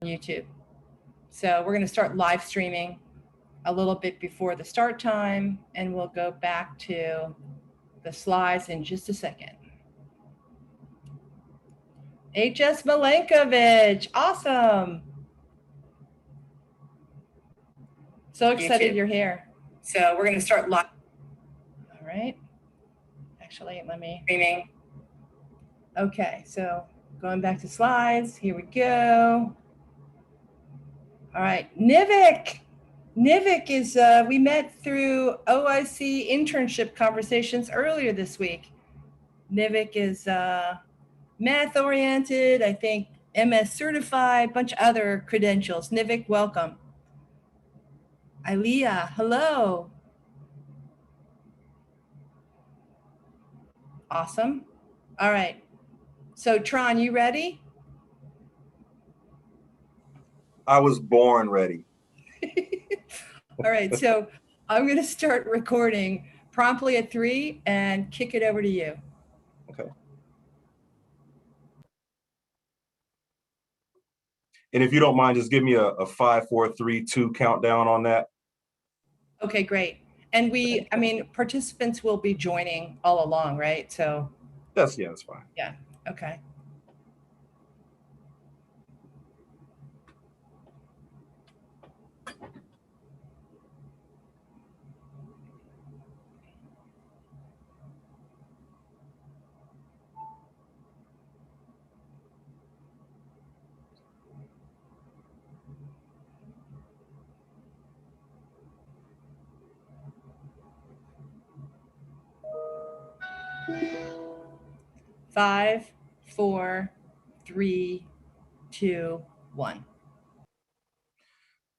YouTube. So we're going to start live streaming a little bit before the start time, and we'll go back to the slides in just a second. H.S. Milenkovic, awesome. So excited you're here. So we're going to start live. All right. Actually, let me. Streaming. Okay, so going back to slides, here we go. All right, Nivik. Nivik is, we met through OIC internship conversations earlier this week. Nivik is math-oriented, I think MS certified, bunch of other credentials. Nivik, welcome. Ilea, hello. Awesome. All right. So Tron, you ready? I was born ready. All right, so I'm going to start recording promptly at 3 and kick it over to you. Okay. And if you don't mind, just give me a 5, 4, 3, 2 countdown on that. Okay, great. And participants will be joining all along, right? So that's fine. Yeah, okay. Five, 4, 3, 2, 1.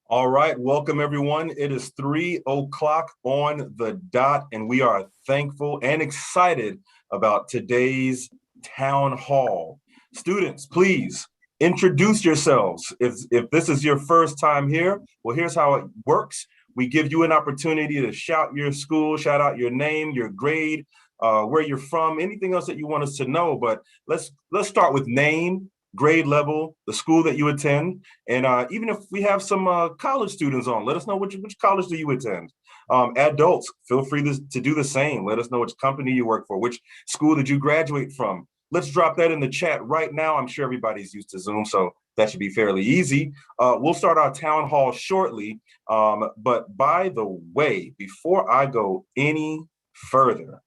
All right, welcome everyone. It is 3 o'clock on the dot, and we are thankful and excited about today's town hall. Students, please introduce yourselves. If this is your first time here, well, here's how it works. We give you an opportunity to shout your school, shout out your name, your grade, where you're from, anything else that you want us to know. But let's start with name, grade level, the school that you attend, and even if we have some college students on, let us know which college do you attend. Adults, feel free to do the same. Let us know which company you work for, which school did you graduate from. Let's drop that in the chat right now. I'm sure everybody's used to Zoom, so that should be fairly easy. We'll start our town hall shortly, but by the way, before I go any further,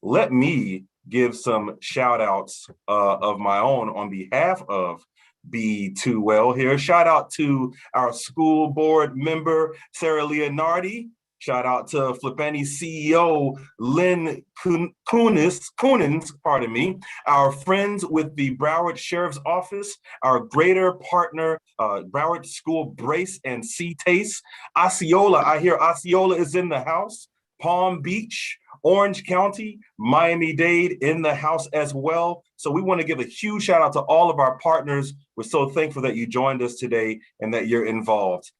let me give some shout outs of my own on behalf of B2L here. Shout out to our school board member, Sarah Leonardi. Shout out to Flippani CEO, Lynn Coonins, pardon me. Our friends with the Broward Sheriff's Office, our greater partner, Broward School Brace and C-Taste. Osceola, I hear Osceola is in the house. Palm Beach, Orange County, Miami-Dade in the house as well. So we want to give a huge shout out to all of our partners. We're so thankful that you joined us today and that you're involved.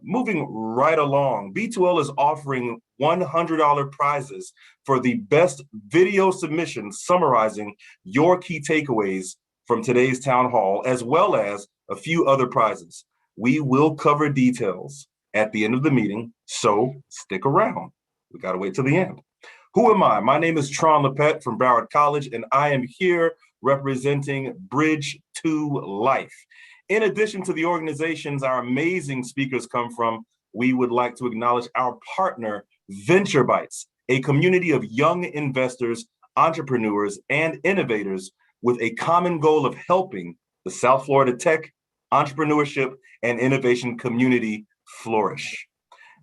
Moving right along, B2L is offering $100 prizes for the best video submission summarizing your key takeaways from today's town hall, as well as a few other prizes. We will cover details at the end of the meeting, so stick around. We got to wait till the end. Who am I? My name is Tron Lepet from Broward College, and I am here representing Bridge to Life. In addition to the organizations our amazing speakers come from, we would like to acknowledge our partner, Venture Bites, a community of young investors, entrepreneurs, and innovators with a common goal of helping the South Florida tech, entrepreneurship, and innovation community flourish.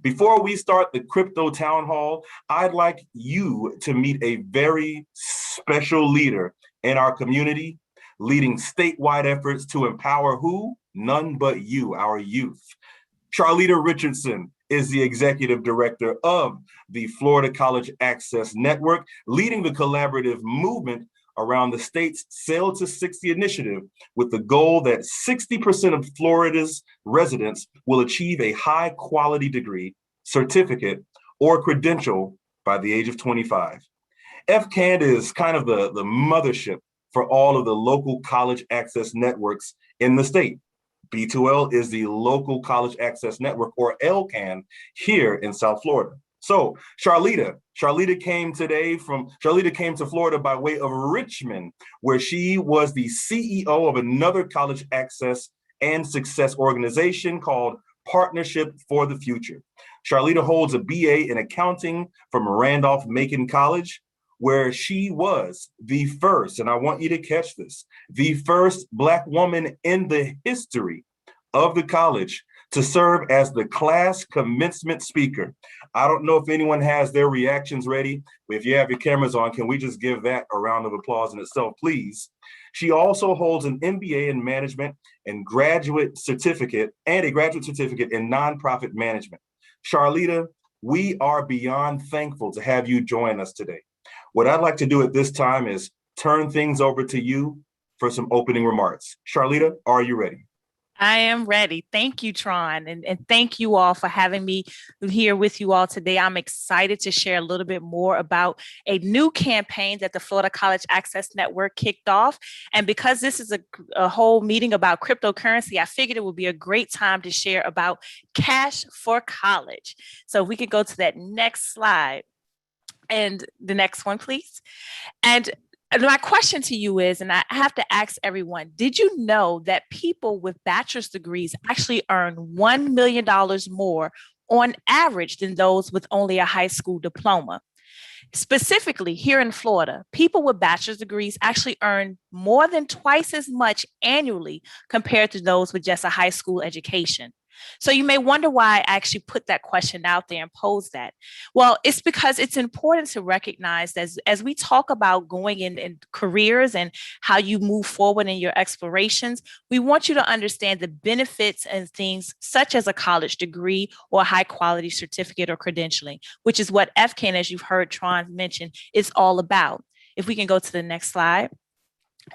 Before we start the crypto town hall, I'd like you to meet a very special leader in our community, leading statewide efforts to empower who? None but you, our youth. Charlita Richardson is the executive director of the Florida College Access Network, leading the collaborative movement around the state's Sail to 60 initiative with the goal that 60% of Florida's residents will achieve a high quality degree, certificate, or credential by the age of 25. FCAN is kind of the mothership for all of the local college access networks in the state. B2L is the local college access network, or LCAN, here in South Florida. So Charlita came to Florida by way of Richmond, where she was the CEO of another college access and success organization called Partnership for the Future. Charlita holds a BA in accounting from Randolph-Macon College, where she was the first, and I want you to catch this, the first Black woman in the history of the college to serve as the class commencement speaker. I don't know if anyone has their reactions ready. If you have your cameras on, can we just give that a round of applause in itself, please? She also holds an MBA in management and a graduate certificate in nonprofit management. Charlita, we are beyond thankful to have you join us today. What I'd like to do at this time is turn things over to you for some opening remarks. Charlita, are you ready? I am ready. Thank you, Tron. And thank you all for having me here with you all today. I'm excited to share a little bit more about a new campaign that the Florida College Access Network kicked off. And because this is a whole meeting about cryptocurrency, I figured it would be a great time to share about Cash for College. So if we could go to that next slide. And the next one, please. And my question to you is, and I have to ask everyone, did you know that people with bachelor's degrees actually earn $1 million more on average than those with only a high school diploma? Specifically, here in Florida, people with bachelor's degrees actually earn more than twice as much annually compared to those with just a high school education. So you may wonder why I actually put that question out there and pose that. Well, it's because it's important to recognize that as we talk about going in careers and how you move forward in your explorations, we want you to understand the benefits and things such as a college degree or a high quality certificate or credentialing, which is what FCAN, as you've heard Tron mention, is all about. If we can go to the next slide.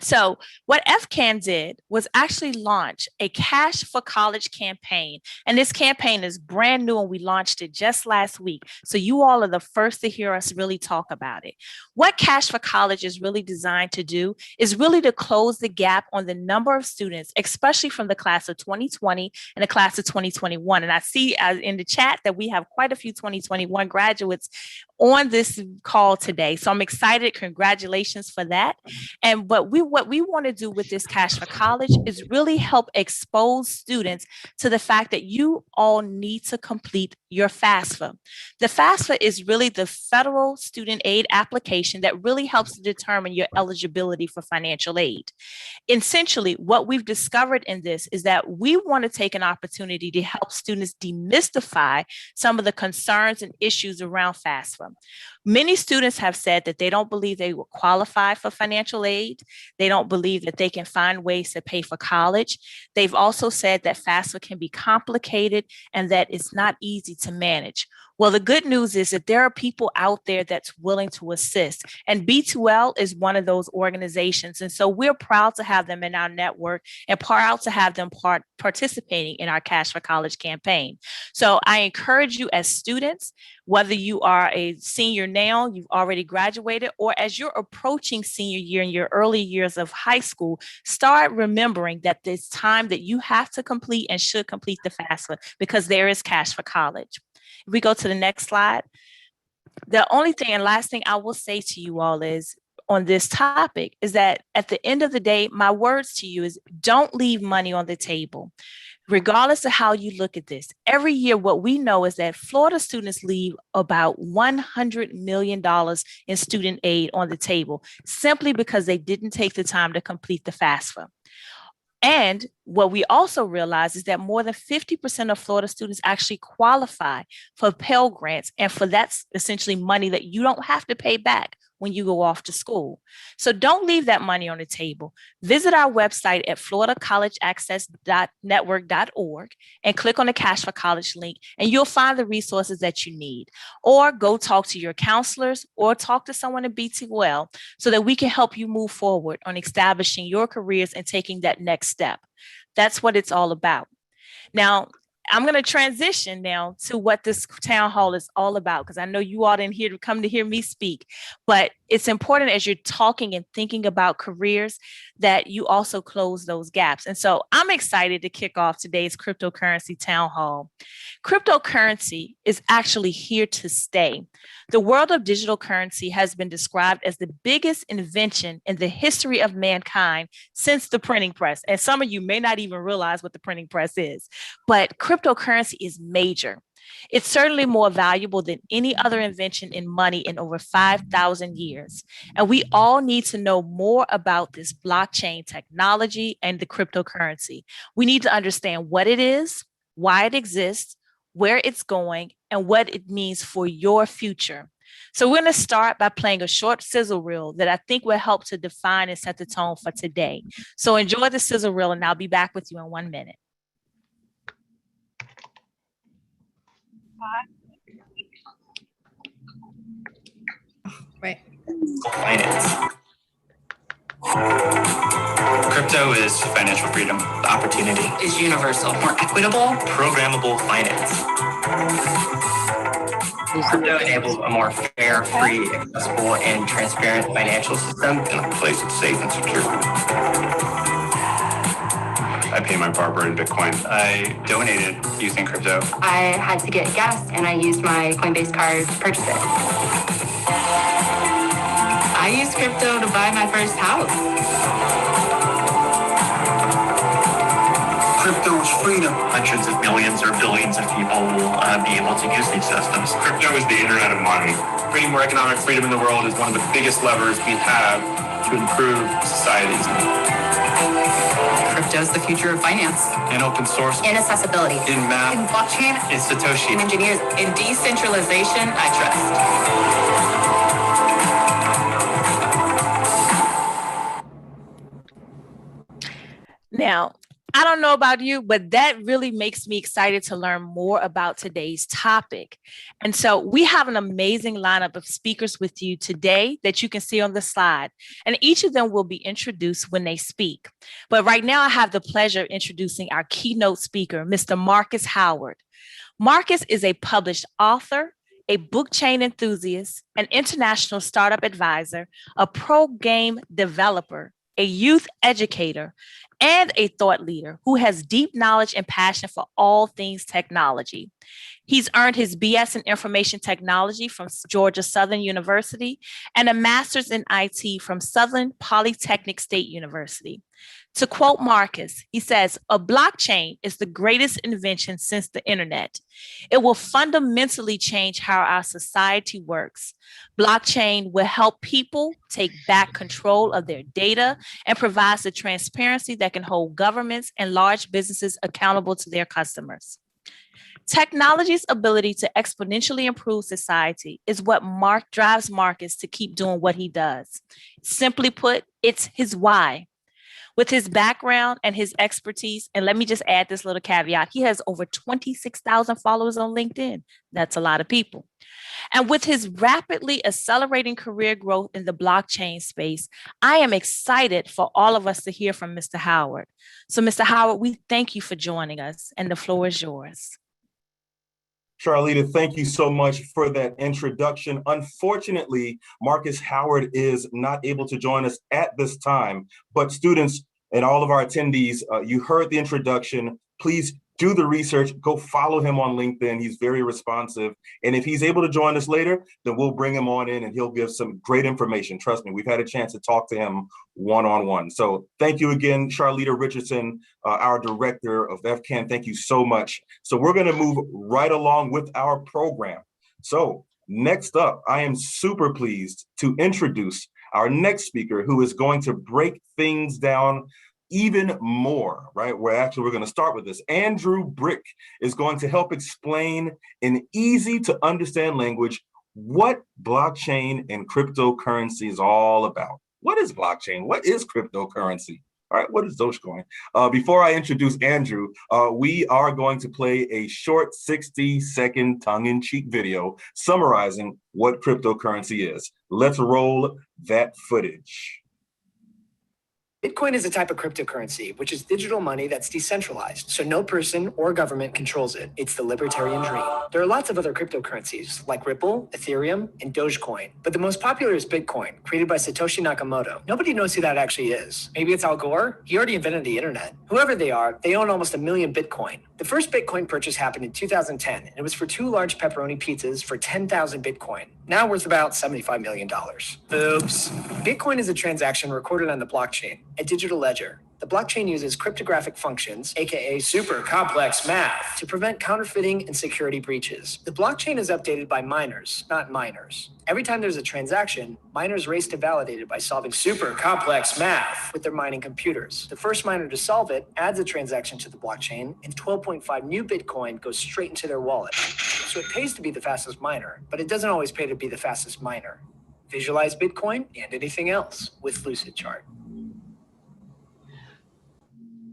So what FCAN did was actually launch a Cash for College campaign. And this campaign is brand new and we launched it just last week. So you all are the first to hear us really talk about it. What Cash for College is really designed to do is really to close the gap on the number of students, especially from the class of 2020 and the class of 2021. And I see in the chat that we have quite a few 2021 graduates on this call today. So I'm excited. Congratulations for that. And what we want to do with this Cash for College is really help expose students to the fact that you all need to complete your FAFSA. The FAFSA is really the federal student aid application that really helps to determine your eligibility for financial aid. Essentially, what we've discovered in this is that we want to take an opportunity to help students demystify some of the concerns and issues around FAFSA. Many students have said that they don't believe they will qualify for financial aid. They don't believe that they can find ways to pay for college. They've also said that FAFSA can be complicated and that it's not easy to manage. Well, the good news is that there are people out there that's willing to assist. And B2L is one of those organizations. And so we're proud to have them in our network and proud to have them participating in our Cash for College campaign. So I encourage you as students, whether you are a senior now, you've already graduated, or as you're approaching senior year in your early years of high school, start remembering that it's time that you have to complete and should complete the FAFSA because there is Cash for College. If we go to the next slide, the only thing and last thing I will say to you all is on this topic is that at the end of the day, my words to you is don't leave money on the table. Regardless of how you look at this, every year, what we know is that Florida students leave about $100 million in student aid on the table simply because they didn't take the time to complete the FAFSA. And what we also realize is that more than 50% of Florida students actually qualify for Pell Grants. And for that's essentially money that you don't have to pay back when you go off to school. So don't leave that money on the table. Visit our website at floridacollegeaccess.network.org and click on the Cash for College link, and you'll find the resources that you need. Or go talk to your counselors or talk to someone at B2L so that we can help you move forward on establishing your careers and taking that next step. That's what it's all about. Now, I'm going to transition now to what this town hall is all about, because I know you all didn't come to hear me speak. But it's important as you're talking and thinking about careers that you also close those gaps. And so I'm excited to kick off today's cryptocurrency town hall. Cryptocurrency is actually here to stay. The world of digital currency has been described as the biggest invention in the history of mankind since the printing press. And some of you may not even realize what the printing press is, but cryptocurrency is major. It's certainly more valuable than any other invention in money in over 5,000 years. And we all need to know more about this blockchain technology and the cryptocurrency. We need to understand what it is, why it exists, where it's going, and what it means for your future. So we're going to start by playing a short sizzle reel that I think will help to define and set the tone for today. So enjoy the sizzle reel, and I'll be back with you in 1 minute. Right. Finance. Crypto is financial freedom. The opportunity is universal, more equitable, programmable finance. Crypto enables a more fair, free, accessible, and transparent financial system in a place that's safe and secure. I pay my barber in Bitcoin. I donated using crypto. I had to get gas and I used my Coinbase card to purchase it. I used crypto to buy my first house. Crypto is freedom. Hundreds of millions or billions of people will be able to use these systems. Crypto is the internet of money. Creating more economic freedom in the world is one of the biggest levers we have to improve societies. Crypto is the future of finance. In open source. In accessibility. In math. In blockchain. In Satoshi. In engineers. In decentralization, I trust. Now, I don't know about you, but that really makes me excited to learn more about today's topic. And so we have an amazing lineup of speakers with you today that you can see on the slide. And each of them will be introduced when they speak. But right now I have the pleasure of introducing our keynote speaker, Mr. Marcus Howard. Marcus is a published author, a blockchain enthusiast, an international startup advisor, a pro game developer, a youth educator, and a thought leader who has deep knowledge and passion for all things technology. He's earned his BS in Information Technology from Georgia Southern University and a master's in IT from Southern Polytechnic State University. To quote Marcus, he says, "A blockchain is the greatest invention since the internet. It will fundamentally change how our society works. Blockchain will help people take back control of their data and provides the transparency that can hold governments and large businesses accountable to their customers." Technology's ability to exponentially improve society is what drives Marcus to keep doing what he does. Simply put, it's his why. With his background and his expertise, and let me just add this little caveat, he has over 26,000 followers on LinkedIn. That's a lot of people. And with his rapidly accelerating career growth in the blockchain space, I am excited for all of us to hear from Mr. Howard. So Mr. Howard, we thank you for joining us, and the floor is yours. Charlita, thank you so much for that introduction. Unfortunately, Marcus Howard is not able to join us at this time, but students and all of our attendees, you heard the introduction. Please do the research, go follow him on LinkedIn. He's very responsive. And if he's able to join us later, then we'll bring him on in and he'll give some great information. Trust me, we've had a chance to talk to him one-on-one. So thank you again, Charlita Richardson, our director of FCAN. Thank you so much. So we're gonna move right along with our program. So next up, I am super pleased to introduce our next speaker who is going to break things down even more, right? We're going to start with this. Andrew Brick is going to help explain in easy to understand language what blockchain and cryptocurrency is all about. What is blockchain? What is cryptocurrency? All right, what is Dogecoin? Before I introduce Andrew, we are going to play a short 60-second tongue-in-cheek video summarizing what cryptocurrency is. Let's roll that footage. Bitcoin is a type of cryptocurrency, which is digital money that's decentralized, so no person or government controls it. It's the libertarian dream. There are lots of other cryptocurrencies, like Ripple, Ethereum, and Dogecoin, but the most popular is Bitcoin, created by Satoshi Nakamoto. Nobody knows who that actually is. Maybe it's Al Gore? He already invented the internet. Whoever they are, they own almost 1 million Bitcoin. The first Bitcoin purchase happened in 2010, and it was for 2 large pepperoni pizzas for 10,000 Bitcoin, now worth about $75 million. Oops. Bitcoin is a transaction recorded on the blockchain, a digital ledger. The blockchain uses cryptographic functions, aka super complex math, to prevent counterfeiting and security breaches. The blockchain is updated by miners, not miners. Every time there's a transaction, miners race to validate it by solving super complex math with their mining computers. The first miner to solve it adds a transaction to the blockchain, and 12.5 new Bitcoin goes straight into their wallet. So it pays to be the fastest miner, but it doesn't always pay to be the fastest miner. Visualize Bitcoin and anything else with Lucidchart.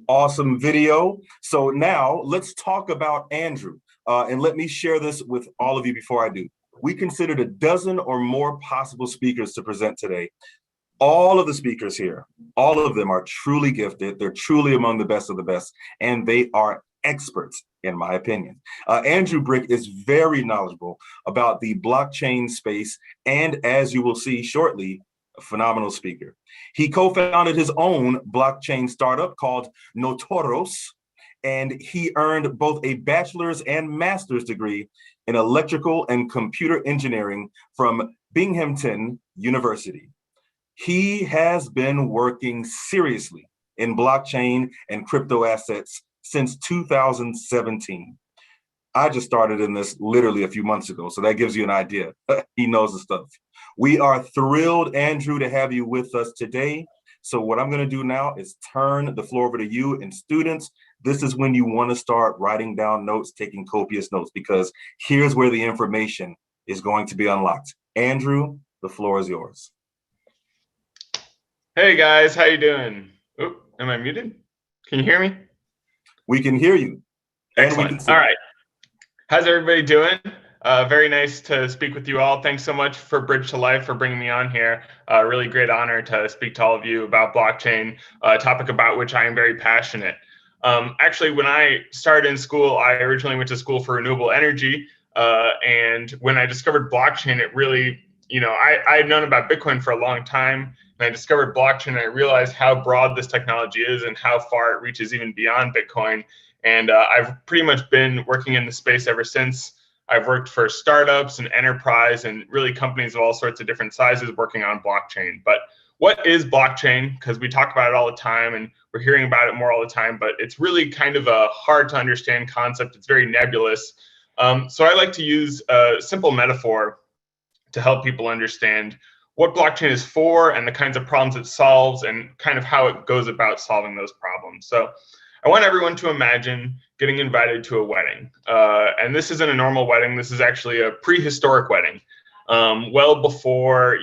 Awesome video. So now let's talk about Andrew. And let me share this with all of you before I do. We considered a dozen or more possible speakers to present today. All of the speakers here, all of them are truly gifted. They're truly among the best of the best, and they are experts, in my opinion. Andrew Brick is very knowledgeable about the blockchain space, and as you will see shortly, a phenomenal speaker. He co-founded his own blockchain startup called Notoros, and he earned both a bachelor's and master's degree in electrical and computer engineering from Binghamton University. He has been working seriously in blockchain and crypto assets since 2017. I just started in this literally a few months ago, so that gives you an idea. He knows the stuff. We are thrilled, Andrew, to have you with us today. So what I'm going to do now is turn the floor over to you, and students, this is when you want to start writing down notes, taking copious notes, because here's where the information is going to be unlocked. Andrew, the floor is yours. Hey guys, how you doing? Oh, am I muted? Can you hear me? We can hear you. Excellent. All right. How's everybody doing? Very nice to speak with you all. Thanks so much for Bridge to Life for bringing me on here. Really great honor to speak to all of you about blockchain, a topic about which I am very passionate. Actually, when I started in school, I originally went to school for renewable energy. And when I discovered blockchain, it really, I had known about Bitcoin for a long time. And I discovered blockchain, and I realized how broad this technology is and how far it reaches even beyond Bitcoin. And I've pretty much been working in the space ever since. I've worked for startups and enterprise and really companies of all sorts of different sizes working on blockchain. But what is blockchain? Because we talk about it all the time and we're hearing about it more all the time, but it's really kind of a hard to understand concept. It's very nebulous. So I like to use a simple metaphor to help people understand what blockchain is for and the kinds of problems it solves and kind of how it goes about solving those problems. So I want everyone to imagine getting invited to a wedding. And this isn't a normal wedding. This is actually a prehistoric wedding. Well before,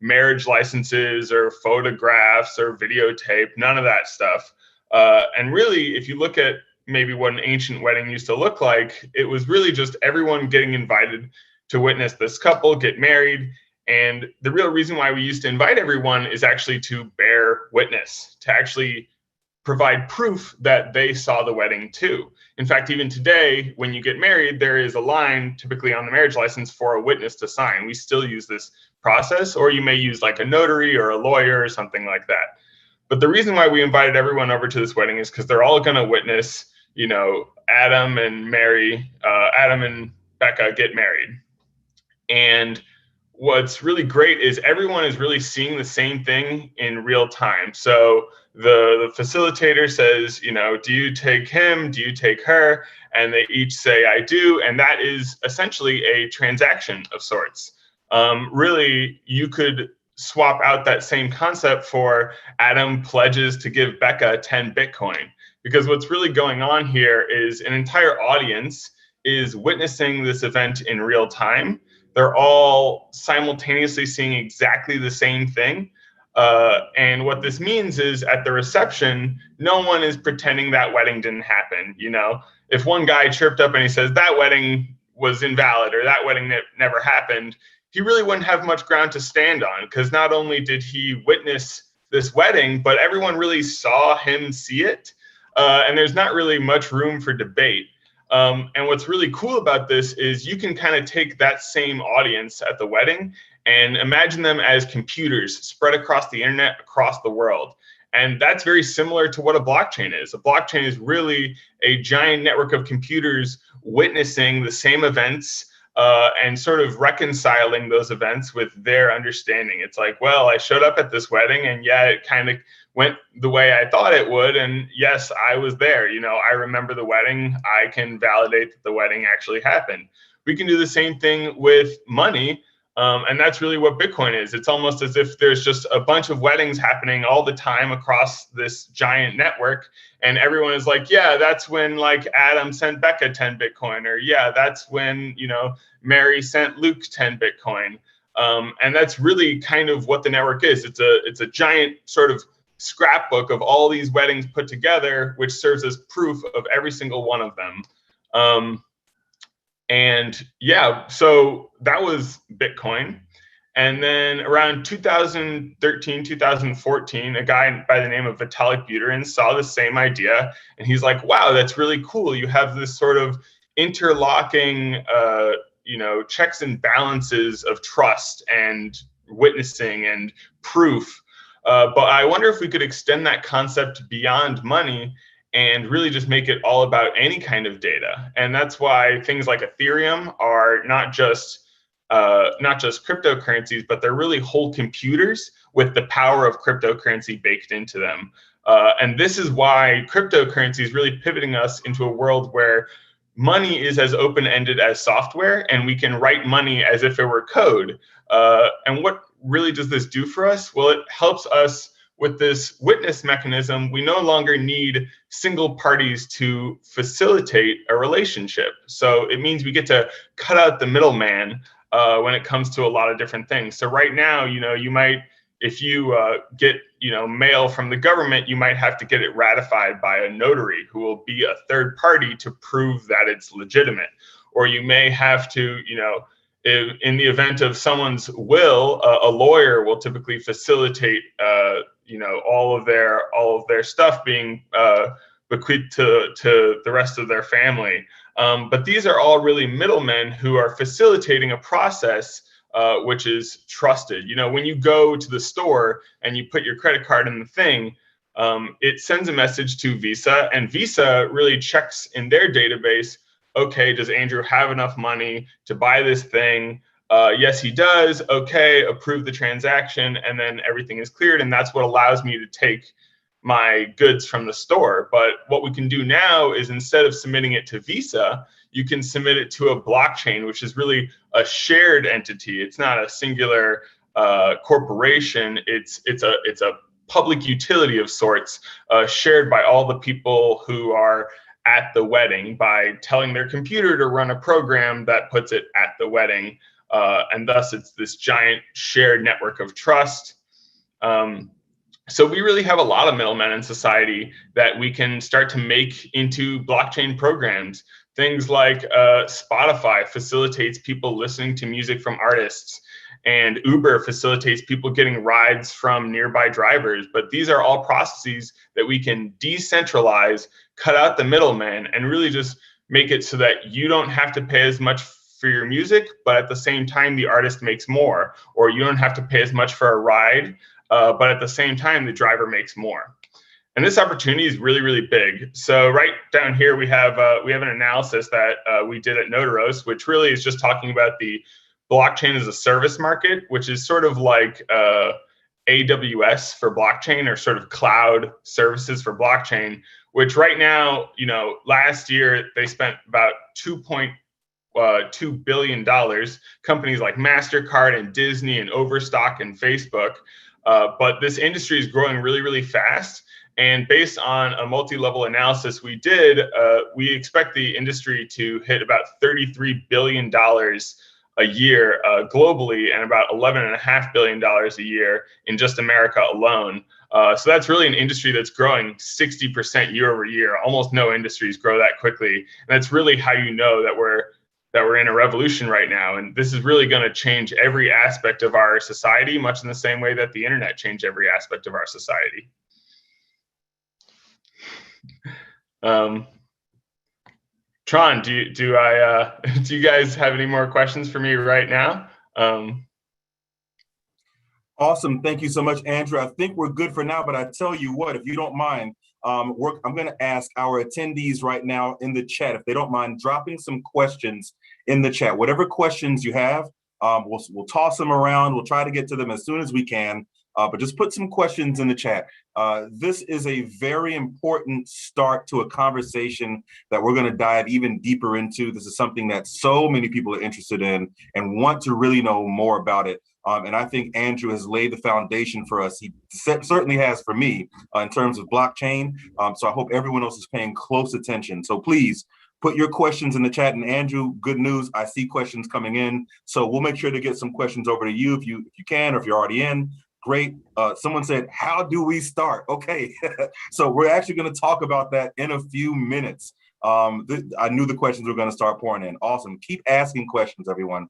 marriage licenses or photographs or videotape, none of that stuff. And really, if you look at maybe what an ancient wedding used to look like, it was really just everyone getting invited to witness this couple get married. And the real reason why we used to invite everyone is actually to bear witness, to actually provide proof that they saw the wedding too. In fact, even today, when you get married, there is a line typically on the marriage license for a witness to sign. We still use this process, or you may use like a notary or a lawyer or something like that. But the reason why we invited everyone over to this wedding is because they're all going to witness, Adam and Becca get married. And what's really great is everyone is really seeing the same thing in real time. So the facilitator says, do you take him? Do you take her? And they each say, I do. And that is essentially a transaction of sorts. Really, you could swap out that same concept for Adam pledges to give Becca 10 Bitcoin. Because what's really going on here is an entire audience is witnessing this event in real time. They're all simultaneously seeing exactly the same thing. And what this means is at the reception, no one is pretending that wedding didn't happen. If one guy chirped up and he says that wedding was invalid or that wedding never happened, he really wouldn't have much ground to stand on, because not only did he witness this wedding, but everyone really saw him see it. And there's not really much room for debate. And what's really cool about this is you can kind of take that same audience at the wedding and imagine them as computers spread across the internet, across the world. And that's very similar to what a blockchain is. A blockchain is really a giant network of computers witnessing the same events and sort of reconciling those events with their understanding. It's like, well, I showed up at this wedding and yeah, it kind of went the way I thought it would. And yes, I was there. You know, I remember the wedding. I can validate that the wedding actually happened. We can do the same thing with money. And that's really what Bitcoin is. It's almost as if there's just a bunch of weddings happening all the time across this giant network. And everyone is like, yeah, that's when like Adam sent Becca 10 Bitcoin, or yeah, that's when, you know, Mary sent Luke 10 Bitcoin. And that's really kind of what the network is. It's a giant sort of scrapbook of all these weddings put together, which serves as proof of every single one of them. And yeah, so that was Bitcoin. And then around 2013, 2014, a guy by the name of Vitalik Buterin saw the same idea. And he's like, wow, that's really cool. You have this sort of interlocking, you know, checks and balances of trust and witnessing and proof. But I wonder if we could extend that concept beyond money and really just make it all about any kind of data. And that's why things like Ethereum are not just cryptocurrencies, but they're really whole computers with the power of cryptocurrency baked into them. And this is why cryptocurrency is really pivoting us into a world where money is as open-ended as software, and we can write money as if it were code. And what really does this do for us? Well, it helps us with this witness mechanism. We no longer need single parties to facilitate a relationship. So it means we get to cut out the middleman when it comes to a lot of different things. So right now, you know, you might, if you get, you know, mail from the government, you might have to get it ratified by a notary who will be a third party to prove that it's legitimate. Or you may have to, you know, in the event of someone's will, a lawyer will typically facilitate, you know, all of their stuff being bequeathed to the rest of their family. But these are all really middlemen who are facilitating a process which is trusted. You know, when you go to the store and you put your credit card in the thing, it sends a message to Visa, and Visa really checks in their database, okay, does Andrew have enough money to buy this thing? Yes, he does. Okay, approve the transaction, and then everything is cleared, and that's what allows me to take my goods from the store. But what we can do now is, instead of submitting it to Visa, you can submit it to a blockchain, which is really a shared entity. It's not a singular corporation. It's a public utility of sorts, shared by all the people who are at the wedding by telling their computer to run a program that puts it at the wedding. And thus it's this giant shared network of trust. So we really have a lot of middlemen in society that we can start to make into blockchain programs. Things like Spotify facilitates people listening to music from artists, and Uber facilitates people getting rides from nearby drivers. But these are all processes that we can decentralize, cut out the middleman, and really just make it so that you don't have to pay as much for your music, but at the same time, the artist makes more. Or you don't have to pay as much for a ride, but at the same time, the driver makes more. And this opportunity is really, really big. So right down here, we have an analysis that we did at Notaros, which really is just talking about the blockchain as a service market, which is sort of like AWS for blockchain, or sort of cloud services for blockchain, which right now, you know, last year they spent about $2.2 billion, companies like MasterCard and Disney and Overstock and Facebook. But this industry is growing really, really fast. And based on a multi-level analysis we did, we expect the industry to hit about $33 billion a year globally, and about $11.5 billion a year in just America alone. So that's really an industry that's growing 60% year over year. Almost no industries grow that quickly. And that's really how you know that that we're in a revolution right now, and this is really going to change every aspect of our society, much in the same way that the internet changed every aspect of our society. Tron, do you guys have any more questions for me right now? Awesome. Thank you so much, Andrew. I think we're good for now, but I tell you what, if you don't mind, I'm going to ask our attendees right now in the chat, if they don't mind dropping some questions in the chat. Whatever questions you have, we'll toss them around. We'll try to get to them as soon as we can, but just put some questions in the chat. This is a very important start to a conversation that we're going to dive even deeper into. This is something that so many people are interested in and want to really know more about it. And I think Andrew has laid the foundation for us. He certainly has for me in terms of blockchain. So I hope everyone else is paying close attention. So please put your questions in the chat. And Andrew, good news, I see questions coming in. So we'll make sure to get some questions over to you if you can, or if you're already in. Great. Someone said, how do we start? Okay. So we're actually going to talk about that in a few minutes. I knew the questions were going to start pouring in. Awesome. Keep asking questions, everyone.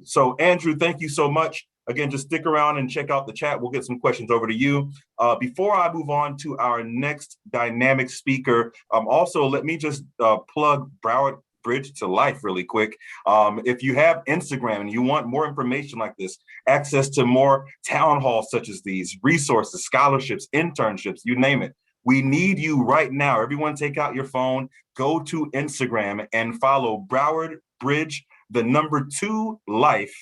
So Andrew, thank you so much. Again, just stick around and check out the chat. We'll get some questions over to you. Before I move on to our next dynamic speaker, also let me just plug Broward Bridge to Life really quick. If you have Instagram and you want more information like this, access to more town halls such as these, resources, scholarships, internships, you name it. We need you right now. Everyone take out your phone, go to Instagram and follow Broward Bridge, the number 2 Life,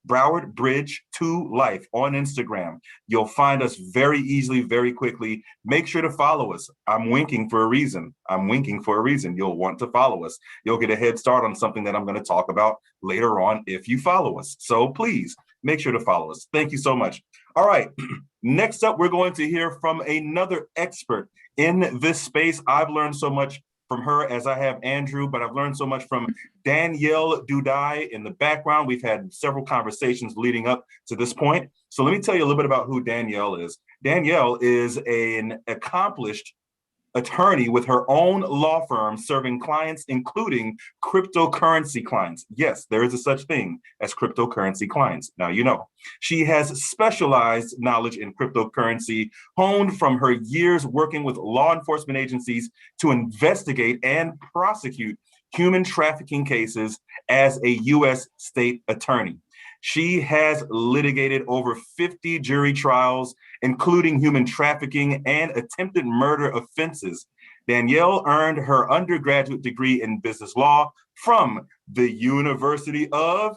Broward Bridge 2 Life on Instagram. You'll find us very easily, very quickly. Make sure to follow us. I'm winking for a reason. I'm winking for a reason. You'll want to follow us. You'll get a head start on something that I'm going to talk about later on if you follow us. So please make sure to follow us. Thank you so much. All right. Next up, we're going to hear from another expert in this space. I've learned so much from her as I have Andrew, but I've learned so much from Danielle Dudai in the background. We've had several conversations leading up to this point. So let me tell you a little bit about who Danielle is. Danielle is an accomplished attorney with her own law firm serving clients, including cryptocurrency clients. Yes, there is a such thing as cryptocurrency clients. Now you know. She has specialized knowledge in cryptocurrency, honed from her years working with law enforcement agencies to investigate and prosecute human trafficking cases as a U.S. state attorney. She has litigated over 50 jury trials, including human trafficking and attempted murder offenses. Danielle earned her undergraduate degree in business law from the University of,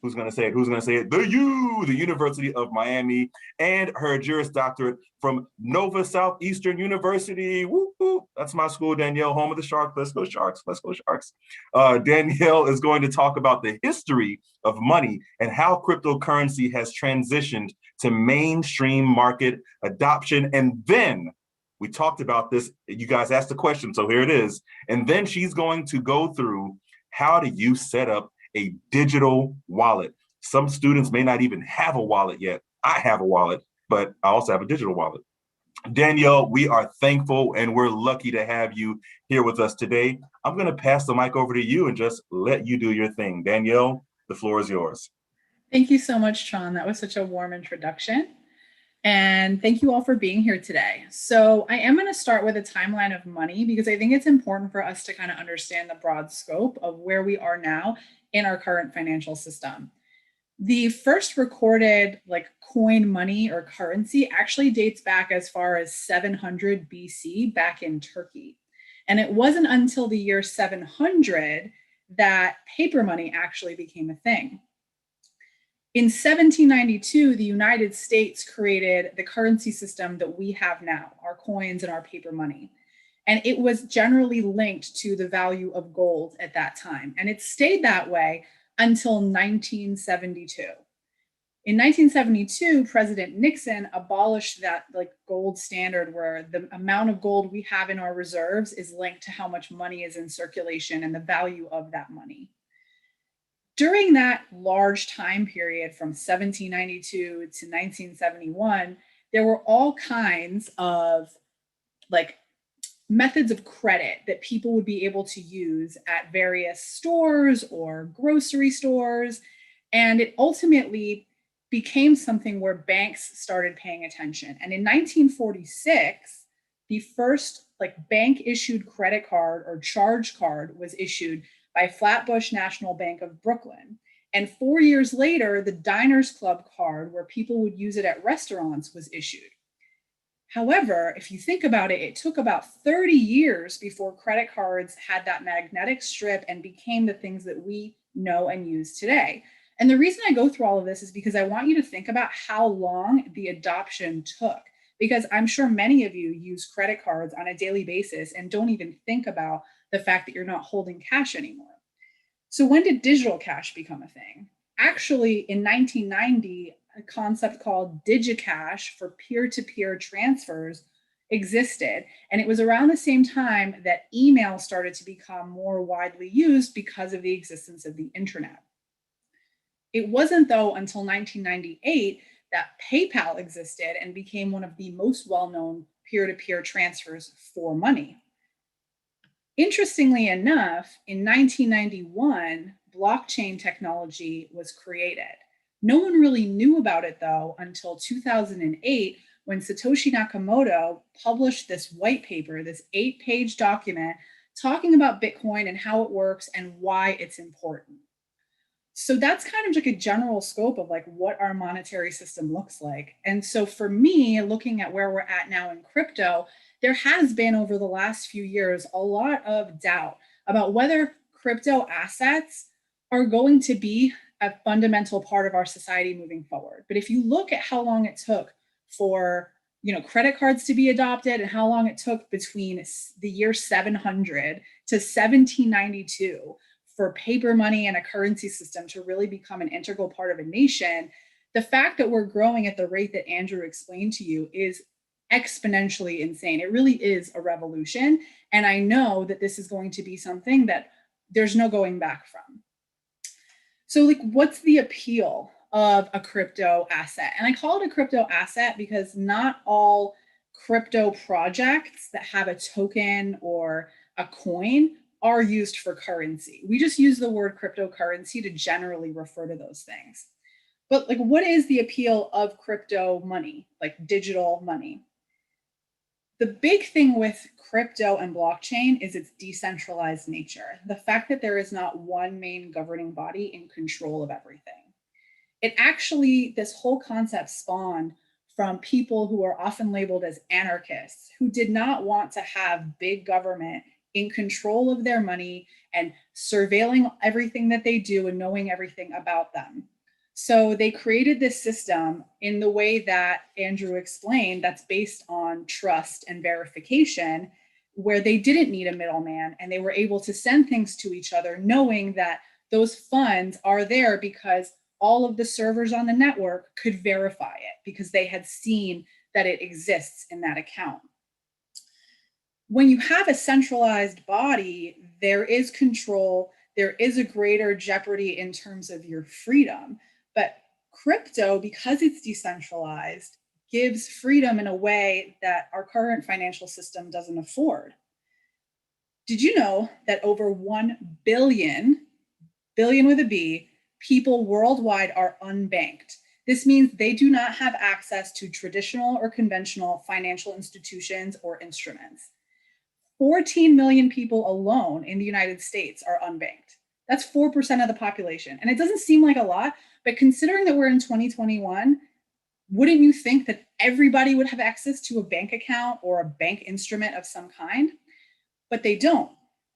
who's going to say it? Who's going to say it? The University of Miami, and her Juris Doctorate from Nova Southeastern University. Woo, woo. That's my school, Danielle, home of the Sharks. Let's go Sharks. Let's go Sharks. Danielle is going to talk about the history of money and how cryptocurrency has transitioned to mainstream market adoption. And then we talked about this. You guys asked the question, so here it is. And then she's going to go through how do you set up a digital wallet. Some students may not even have a wallet yet. I have a wallet, but I also have a digital wallet. Danielle, we are thankful and we're lucky to have you here with us today. I'm going to pass the mic over to you and just let you do your thing. Danielle, the floor is yours. Thank you so much, Tron. That was such a warm introduction. And thank you all for being here today. So I am going to start with a timeline of money because I think it's important for us to kind of understand the broad scope of where we are now in our current financial system. The first recorded coin money or currency actually dates back as far as 700 BC back in Turkey. And it wasn't until the year 700 that paper money actually became a thing. In 1792, the United States created the currency system that we have now, our coins and our paper money. And it was generally linked to the value of gold at that time. And it stayed that way until 1972. In 1972, President Nixon abolished that gold standard where the amount of gold we have in our reserves is linked to how much money is in circulation and the value of that money. During that large time period from 1792 to 1971, there were all kinds of methods of credit that people would be able to use at various stores or grocery stores. And it ultimately became something where banks started paying attention. And in 1946, the first bank issued credit card or charge card was issued by Flatbush National Bank of Brooklyn. And 4 years later, the Diners Club card, where people would use it at restaurants, was issued. However, if you think about it, it took about 30 years before credit cards had that magnetic strip and became the things that we know and use today. And the reason I go through all of this is because I want you to think about how long the adoption took, because I'm sure many of you use credit cards on a daily basis and don't even think about the fact that you're not holding cash anymore. So when did digital cash become a thing? Actually, in 1990, a concept called DigiCash for peer-to-peer transfers existed. And it was around the same time that email started to become more widely used because of the existence of the internet. It wasn't, though, until 1998 that PayPal existed and became one of the most well-known peer-to-peer transfers for money. Interestingly enough, in 1991, blockchain technology was created. No one really knew about it, though, until 2008, when Satoshi Nakamoto published this white paper, this 8-page document talking about Bitcoin and how it works and why it's important. So that's kind of like a general scope of what our monetary system looks like. And so for me, looking at where we're at now in crypto, there has been over the last few years a lot of doubt about whether crypto assets are going to be a fundamental part of our society moving forward. But if you look at how long it took for credit cards to be adopted and how long it took between the year 700 to 1792 for paper money and a currency system to really become an integral part of a nation, the fact that we're growing at the rate that Andrew explained to you is exponentially insane. It really is a revolution. And I know that this is going to be something that there's no going back from. So what's the appeal of a crypto asset? And I call it a crypto asset because not all crypto projects that have a token or a coin are used for currency. We just use the word cryptocurrency to generally refer to those things. But what is the appeal of crypto money, digital money? The big thing with crypto and blockchain is its decentralized nature. The fact that there is not one main governing body in control of everything. It actually, this whole concept spawned from people who are often labeled as anarchists, who did not want to have big government in control of their money and surveilling everything that they do and knowing everything about them. So they created this system in the way that Andrew explained, that's based on trust and verification, where they didn't need a middleman and they were able to send things to each other, knowing that those funds are there because all of the servers on the network could verify it because they had seen that it exists in that account. When you have a centralized body, there is control, there is a greater jeopardy in terms of your freedom. But crypto, because it's decentralized, gives freedom in a way that our current financial system doesn't afford. Did you know that over 1 billion with a B, people worldwide are unbanked? This means they do not have access to traditional or conventional financial institutions or instruments. 14 million people alone in the United States are unbanked. That's 4% of the population. And it doesn't seem like a lot, but considering that we're in 2021, wouldn't you think that everybody would have access to a bank account or a bank instrument of some kind? But they don't.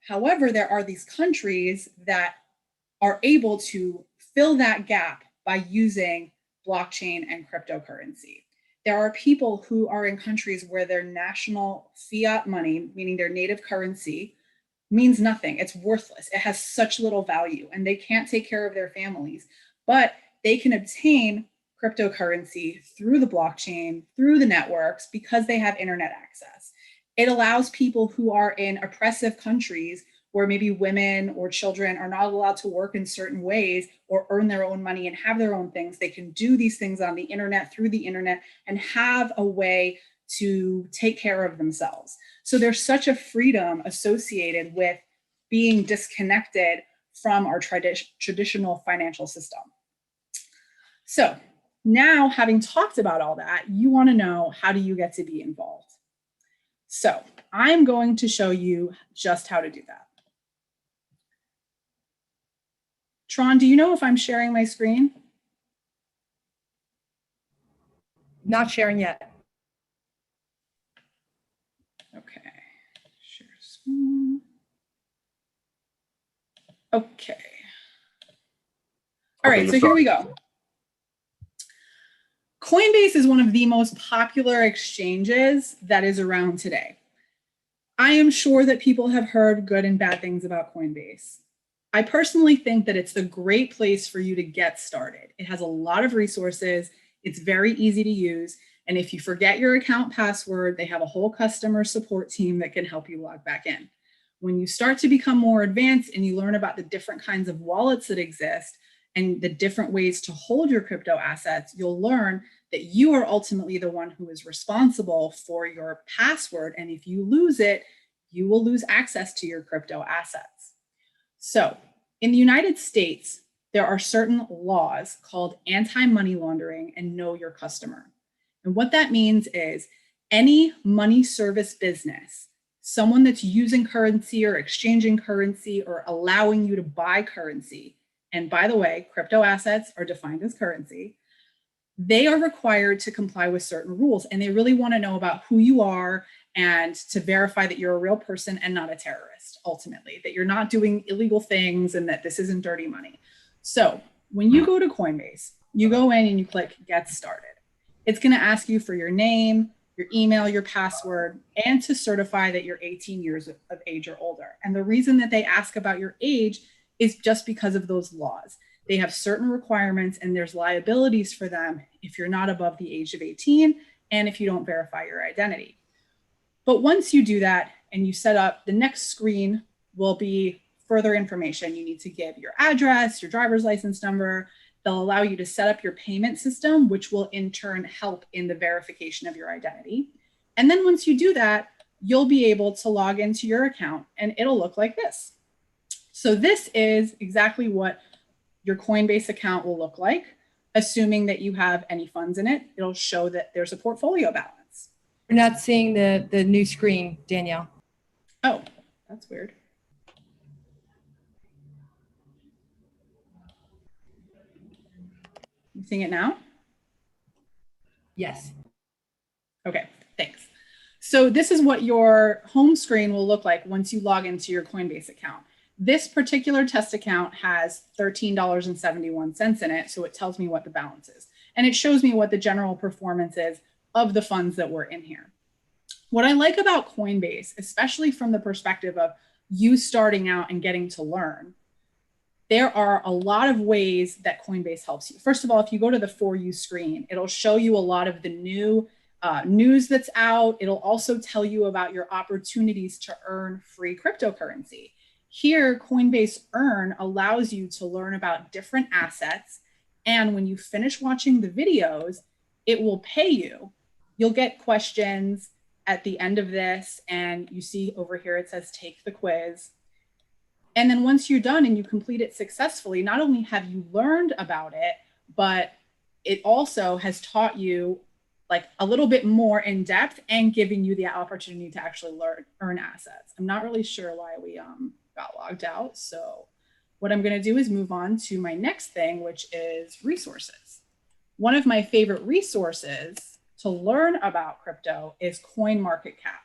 However, there are these countries that are able to fill that gap by using blockchain and cryptocurrency. There are people who are in countries where their national fiat money, meaning their native currency, means nothing. It's worthless. It has such little value and they can't take care of their families, but they can obtain cryptocurrency through the blockchain, through the networks, because they have internet access. It allows people who are in oppressive countries where maybe women or children are not allowed to work in certain ways or earn their own money and have their own things. They can do these things on the internet, through the internet, and have a way to take care of themselves. So there's such a freedom associated with being disconnected from our traditional financial system. So now, having talked about all that, you want to know, how do you get to be involved? So I'm going to show you just how to do that. Tron, do you know if I'm sharing my screen? Not sharing yet. Okay. Share screen. Okay. All right, so here we go. Coinbase is one of the most popular exchanges that is around today. I am sure that people have heard good and bad things about Coinbase. I personally think that it's a great place for you to get started. It has a lot of resources. It's very easy to use. And if you forget your account password, they have a whole customer support team that can help you log back in. When you start to become more advanced and you learn about the different kinds of wallets that exist and the different ways to hold your crypto assets, you'll learn that you are ultimately the one who is responsible for your password. And if you lose it, you will lose access to your crypto assets. So in the United States, there are certain laws called anti-money laundering and know your customer. And what that means is any money service business, someone that's using currency or exchanging currency or allowing you to buy currency, and by the way, crypto assets are defined as currency, they are required to comply with certain rules. And they really want to know about who you are and to verify that you're a real person and not a terrorist, ultimately, that you're not doing illegal things and that this isn't dirty money. So when you go to Coinbase, you go in and you click Get Started. It's going to ask you for your name, your email, your password, and to certify that you're 18 years of age or older. And the reason that they ask about your age is just because of those laws. They have certain requirements and there's liabilities for them if you're not above the age of 18 and if you don't verify your identity. But once you do that and you set up, the next screen will be further information. You need to give your address, your driver's license number. They'll allow you to set up your payment system, which will in turn help in the verification of your identity. And then once you do that, you'll be able to log into your account and it'll look like this. So this is exactly what your Coinbase account will look like, assuming that you have any funds in it. It'll show that there's a portfolio balance. We're not seeing the new screen, Danielle. Oh, that's weird. You seeing it now? Yes. Okay, thanks. So this is what your home screen will look like once you log into your Coinbase account. This particular test account has $13.71 in it, so it tells me what the balance is. And it shows me what the general performance is of the funds that were in here. What I like about Coinbase, especially from the perspective of you starting out and getting to learn, there are a lot of ways that Coinbase helps you. First of all, if you go to the For You screen, it'll show you a lot of the new news that's out. It'll also tell you about your opportunities to earn free cryptocurrency. Here, Coinbase Earn allows you to learn about different assets. And when you finish watching the videos, it will pay you. You'll get questions at the end of this. And you see over here, it says, take the quiz. And then once you're done and you complete it successfully, not only have you learned about it, but it also has taught you like a little bit more in depth and giving you the opportunity to actually earn assets. I'm not really sure why we got logged out. So what I'm gonna do is move on to my next thing, which is resources. One of my favorite resources to learn about crypto is CoinMarketCap.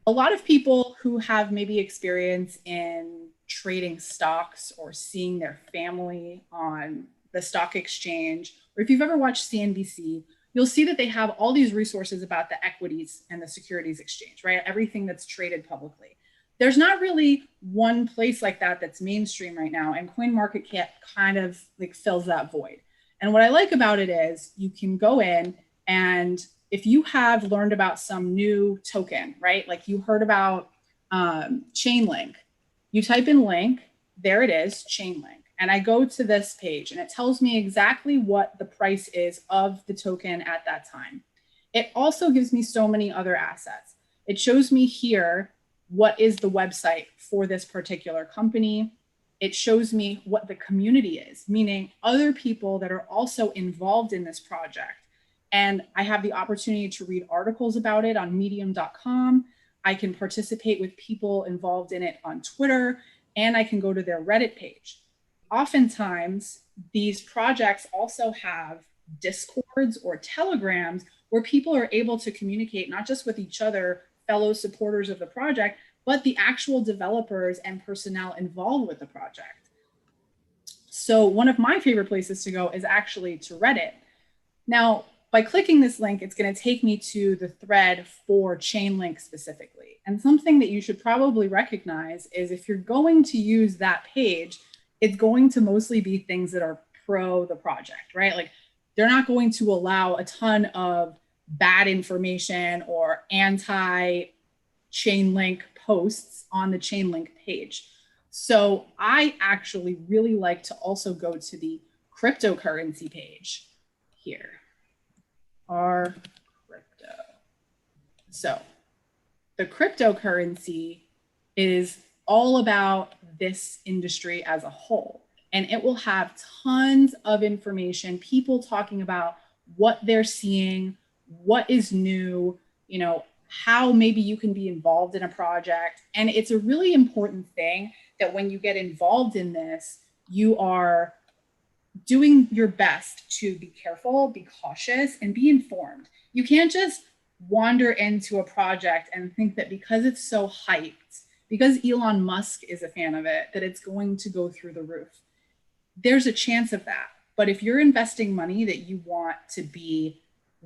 A lot of people who have maybe experience in trading stocks or seeing their family on the stock exchange, or if you've ever watched CNBC, you'll see that they have all these resources about the equities and the securities exchange, right? Everything that's traded publicly. There's not really one place like that that's mainstream right now, and CoinMarketCap kind of like fills that void. And what I like about it is you can go in and if you have learned about some new token, right? Like you heard about Chainlink, you type in link, there it is, Chainlink. And I go to this page and it tells me exactly what the price is of the token at that time. It also gives me so many other assets. It shows me here what is the website for this particular company. It shows me what the community is, meaning other people that are also involved in this project. And I have the opportunity to read articles about it on medium.com. I can participate with people involved in it on Twitter, and I can go to their Reddit page. Oftentimes, these projects also have Discords or Telegrams where people are able to communicate not just with each other, fellow supporters of the project, but the actual developers and personnel involved with the project. So one of my favorite places to go is actually to Reddit. Now, by clicking this link, it's going to take me to the thread for Chainlink specifically. And something that you should probably recognize is if you're going to use that page, it's going to mostly be things that are pro the project, right? Like they're not going to allow a ton of bad information or anti-Chainlink posts on the Chainlink page. So I actually really like to also go to the cryptocurrency page here. Our crypto. So the cryptocurrency is all about this industry as a whole, and it will have tons of information, people talking about what they're seeing, what is new, you know, how maybe you can be involved in a project. And it's a really important thing that when you get involved in this, you are doing your best to be careful, be cautious, and be informed. You can't just wander into a project and think that because it's so hyped, because Elon Musk is a fan of it, that it's going to go through the roof. There's a chance of that. But if you're investing money that you want to be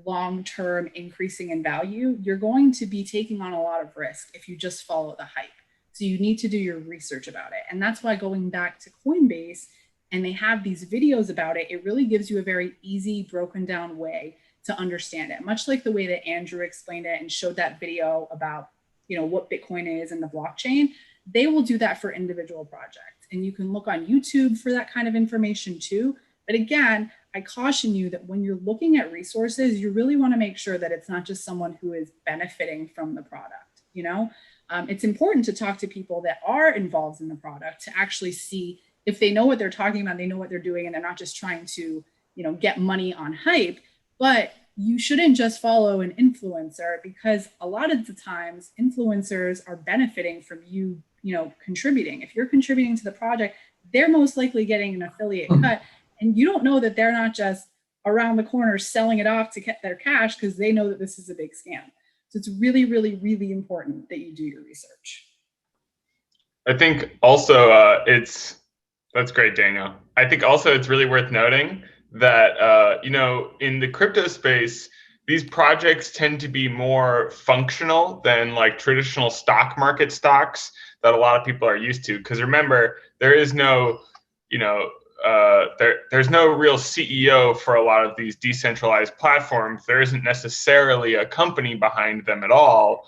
long-term increasing in value, you're going to be taking on a lot of risk if you just follow the hype. So you need to do your research about it. And that's why going back to Coinbase, and they have these videos about it, it really gives you a very easy, broken down way to understand it. Much like the way that Andrew explained it and showed that video about, you know, what Bitcoin is and the blockchain, they will do that for individual projects. And you can look on YouTube for that kind of information too. But again, I caution you that when you're looking at resources, you really want to make sure that it's not just someone who is benefiting from the product. You know, it's important to talk to people that are involved in the product to actually see if they know what they're talking about, they know what they're doing, and they're not just trying to, you know, get money on hype. But you shouldn't just follow an influencer, because a lot of the times influencers are benefiting from you, you know, contributing. If you're contributing to the project, they're most likely getting an affiliate cut. And you don't know that they're not just around the corner selling it off to get their cash because they know that this is a big scam. So it's really, really, really important that you do your research. I think also that's great, Daniel. I think also it's really worth noting that, you know, in the crypto space, these projects tend to be more functional than like traditional stock market stocks that a lot of people are used to. Because remember, there is no, you know, there's no real CEO for a lot of these decentralized platforms. There isn't necessarily a company behind them at all.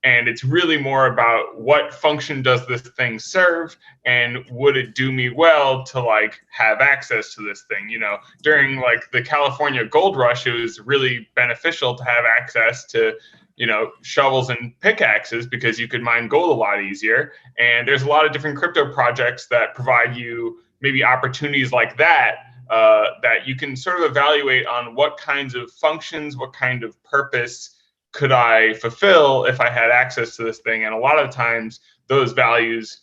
And it's really more about what function does this thing serve, and would it do me well to like have access to this thing? You know, during like the California gold rush, it was really beneficial to have access to, you know, shovels and pickaxes because you could mine gold a lot easier. And there's a lot of different crypto projects that provide you maybe opportunities like that, that you can sort of evaluate on what kinds of functions, what kind of purpose could I fulfill if I had access to this thing. And a lot of times those values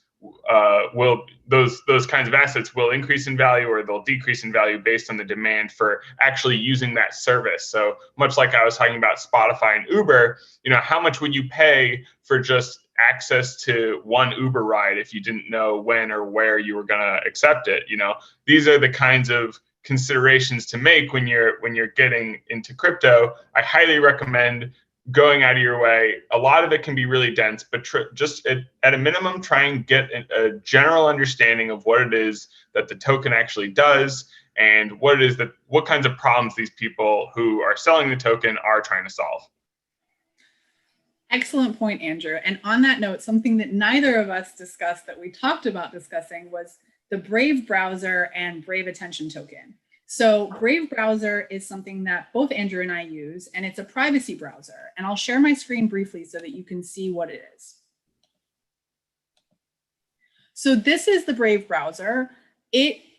those kinds of assets will increase in value or they'll decrease in value based on the demand for actually using that service. So much like I was talking about Spotify and Uber, you know, how much would you pay for just access to one Uber ride if you didn't know when or where you were going to accept it? You know, these are the kinds of considerations to make when you're getting into crypto. I highly recommend going out of your way. A lot of it can be really dense, but just at a minimum, try and get a general understanding of what it is that the token actually does and what kinds of problems these people who are selling the token are trying to solve. Excellent point, Andrew. And on that note, something that neither of us discussed that we talked about discussing was the Brave browser and Brave attention token. So Brave browser is something that both Andrew and I use, and it's a privacy browser. And I'll share my screen briefly so that you can see what it is. So this is the Brave browser.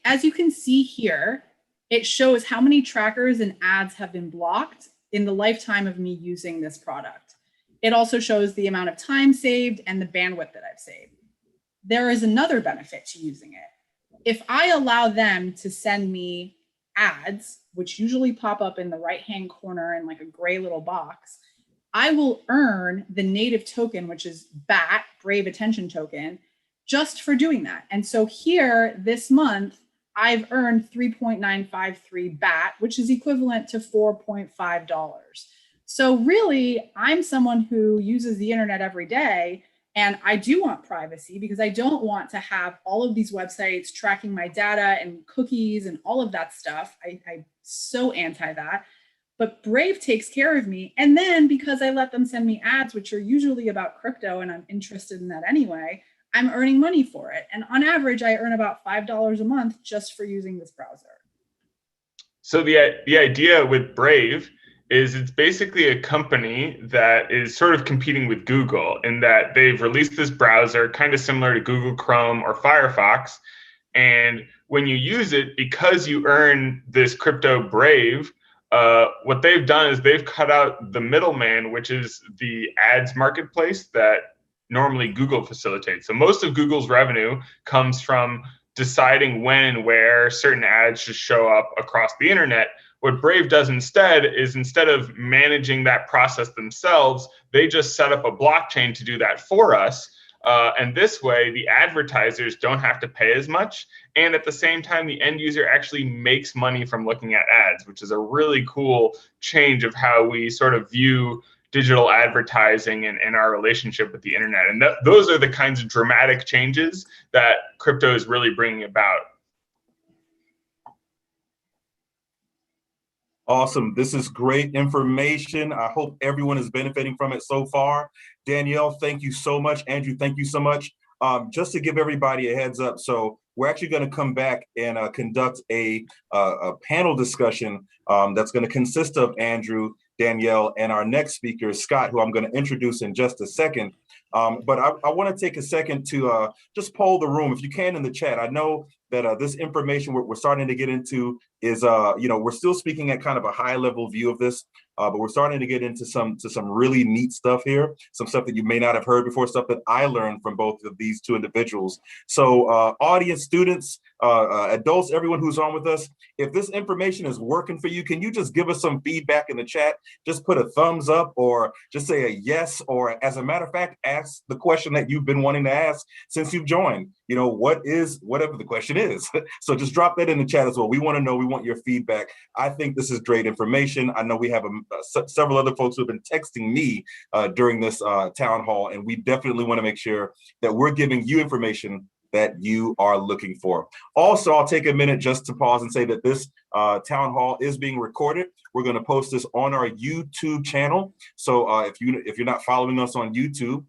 As you can see here, it shows how many trackers and ads have been blocked in the lifetime of me using this product. It also shows the amount of time saved and the bandwidth that I've saved. There is another benefit to using it. If I allow them to send me ads, which usually pop up in the right-hand corner in like a gray little box, I will earn the native token, which is BAT, Brave Attention Token, just for doing that. And so here this month, I've earned 3.953 BAT, which is equivalent to $4.5. So really, I'm someone who uses the internet every day, and I do want privacy because I don't want to have all of these websites tracking my data and cookies and all of that stuff. I'm so anti that. But Brave takes care of me. And then because I let them send me ads, which are usually about crypto, and I'm interested in that anyway, I'm earning money for it. And on average, I earn about $5 a month just for using this browser. So the idea with Brave is it's basically a company that is sort of competing with Google in that they've released this browser kind of similar to Google Chrome or Firefox. And when you use it, because you earn this crypto Brave, what they've done is they've cut out the middleman, which is the ads marketplace that normally Google facilitates. So most of Google's revenue comes from deciding when and where certain ads should show up across the internet. What Brave does instead is, instead of managing that process themselves, they just set up a blockchain to do that for us. And this way, the advertisers don't have to pay as much. And at the same time, the end user actually makes money from looking at ads, which is a really cool change of how we sort of view digital advertising and our relationship with the internet. And those are the kinds of dramatic changes that crypto is really bringing about. Awesome. This is great information. I hope everyone is benefiting from it so far. Danielle, thank you so much. Andrew, thank you so much. Just to give everybody a heads up, so we're actually going to come back and conduct a panel discussion that's going to consist of Andrew, Danielle, and our next speaker, Scott, who I'm going to introduce in just a second. But I want to take a second to just poll the room, if you can, in the chat. I know that this information we're starting to get into is, we're still speaking at kind of a high level view of this, but we're starting to get into some really neat stuff here, some stuff that you may not have heard before, stuff that I learned from both of these two individuals. So audience, students, adults, everyone who's on with us, if this information is working for you, can you just give us some feedback in the chat? Just put a thumbs up or just say a yes, or as a matter of fact, ask the question that you've been wanting to ask since you've joined. Whatever the question is. So just drop that in the chat as well. We want to know, we want your feedback. I think this is great information. I know we have several other folks who have been texting me during this town hall, and we definitely want to make sure that we're giving you information that you are looking for. Also, I'll take a minute just to pause and say that this town hall is being recorded. We're going to post this on our YouTube channel. So if you're not following us on YouTube,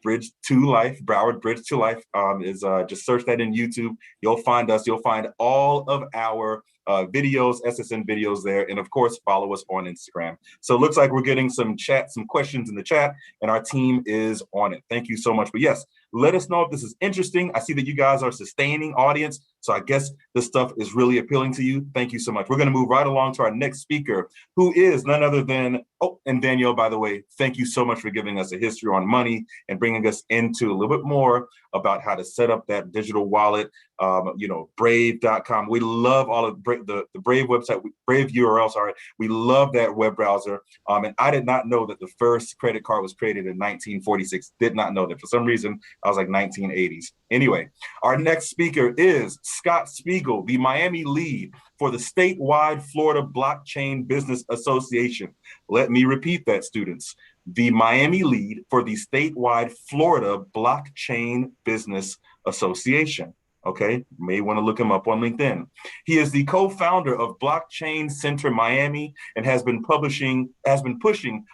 Bridge to Life, Broward Bridge to Life is just search that in YouTube. You'll find us. You'll find all of our videos, SSN videos there, and of course follow us on Instagram. So it looks like we're getting some questions in the chat, and our team is on it. Thank you so much. But yes, let us know if this is interesting. I see that you guys are sustaining audience, so I guess this stuff is really appealing to you. Thank you so much. We're going to move right along to our next speaker, who is none other than, and Danielle, by the way, thank you so much for giving us a history on money and bringing us into a little bit more about how to set up that digital wallet, Brave.com. We love all of the Brave website, Brave URL, sorry. We love that web browser. And I did not know that the first credit card was created in 1946. Did not know that. For some reason, I was like 1980s. Anyway, our next speaker is Scott Spiegel, the Miami lead for the statewide Florida Blockchain Business Association. Let me repeat that, students. The Miami lead for the statewide Florida Blockchain Business Association. Okay, you may want to look him up on LinkedIn. He is the co-founder of Blockchain Center Miami and has been pushing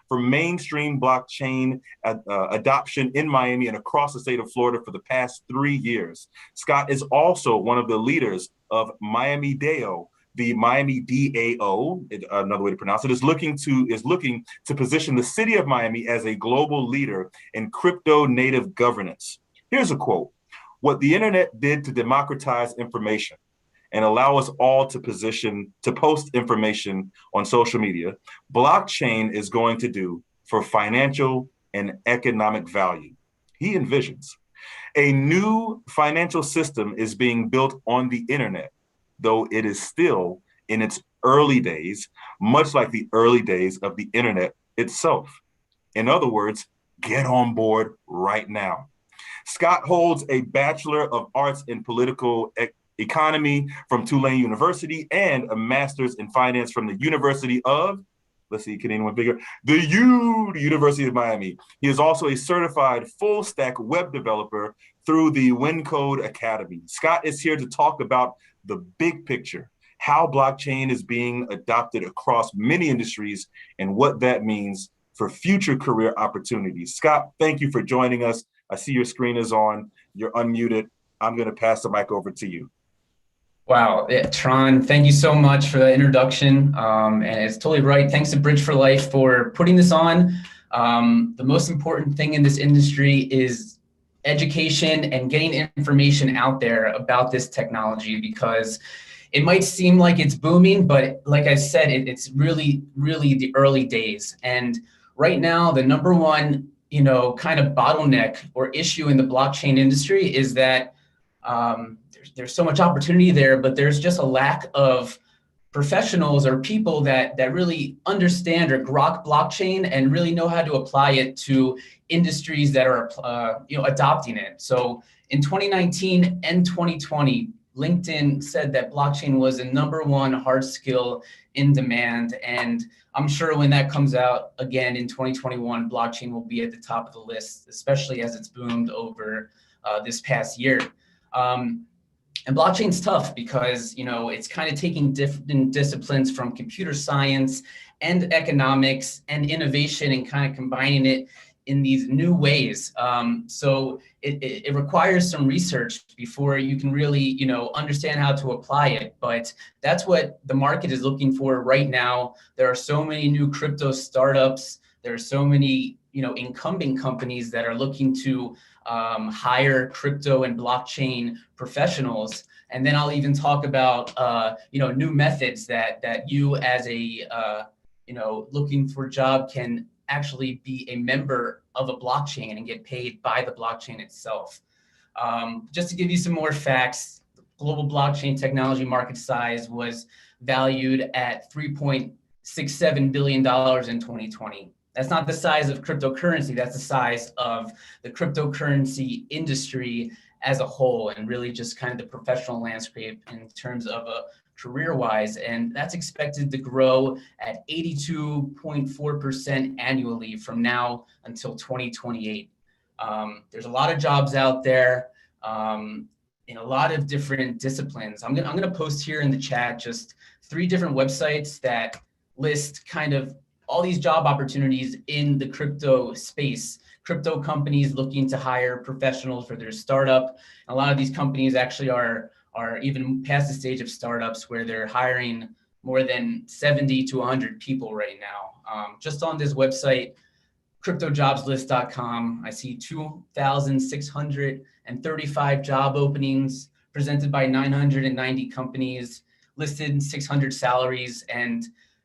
for mainstream blockchain adoption in Miami and across the state of Florida for the past 3 years. Scott is also one of the leaders of Miami Deo, The Miami DAO, another way to pronounce it, is looking to position the city of Miami as a global leader in crypto native governance. Here's a quote: "What the internet did to democratize information and allow us all to post information on social media, blockchain is going to do for financial and economic value." He envisions a new financial system is being built on the internet, though it is still in its early days, much like the early days of the internet itself. In other words, get on board right now. Scott holds a Bachelor of Arts in Political Economy from Tulane University and a Master's in Finance from the University of, let's see, can anyone figure? The University of Miami. He is also a certified full stack web developer through the WinCode Academy. Scott is here to talk about the big picture, how blockchain is being adopted across many industries and what that means for future career opportunities. Scott, thank you for joining us. I see your screen is on, you're unmuted. I'm gonna pass the mic over to you. Wow, yeah, Tron, thank you so much for the introduction. And it's totally right. Thanks to Bridge for Life for putting this on. The most important thing in this industry is education and getting information out there about this technology, because it might seem like it's booming, but like I said, it's really, really the early days. And right now, the number one, kind of bottleneck or issue in the blockchain industry is that there's so much opportunity there, but there's just a lack of professionals or people that really understand or grok blockchain and really know how to apply it to industries that are adopting it. So in 2019 and 2020, LinkedIn said that blockchain was the #1 hard skill in demand. And I'm sure when that comes out again in 2021, blockchain will be at the top of the list, especially as it's boomed over this past year. And blockchain's tough because, it's kind of taking different disciplines from computer science and economics and innovation and kind of combining it in these new ways. So it requires some research before you can really, understand how to apply it. But that's what the market is looking for right now. There are so many new crypto startups. There are so many, incumbent companies that are looking to hire crypto and blockchain professionals. And then I'll even talk about, new methods that you as a, looking for a job can actually be a member of a blockchain and get paid by the blockchain itself. Just to give you some more facts, the global blockchain technology market size was valued at $3.67 billion in 2020. That's not the size of cryptocurrency, that's the size of the cryptocurrency industry as a whole, and really just kind of the professional landscape in terms of a career-wise. And that's expected to grow at 82.4% annually from now until 2028. There's a lot of jobs out there in a lot of different disciplines. I'm gonna post here in the chat just 3 different websites that list kind of all these job opportunities in the crypto space. Crypto companies looking to hire professionals for their startup. A lot of these companies actually are even past the stage of startups where they're hiring more than 70 to 100 people right now. Just on this website, cryptojobslist.com, I see 2,635 job openings presented by 990 companies, listed 600 salaries. And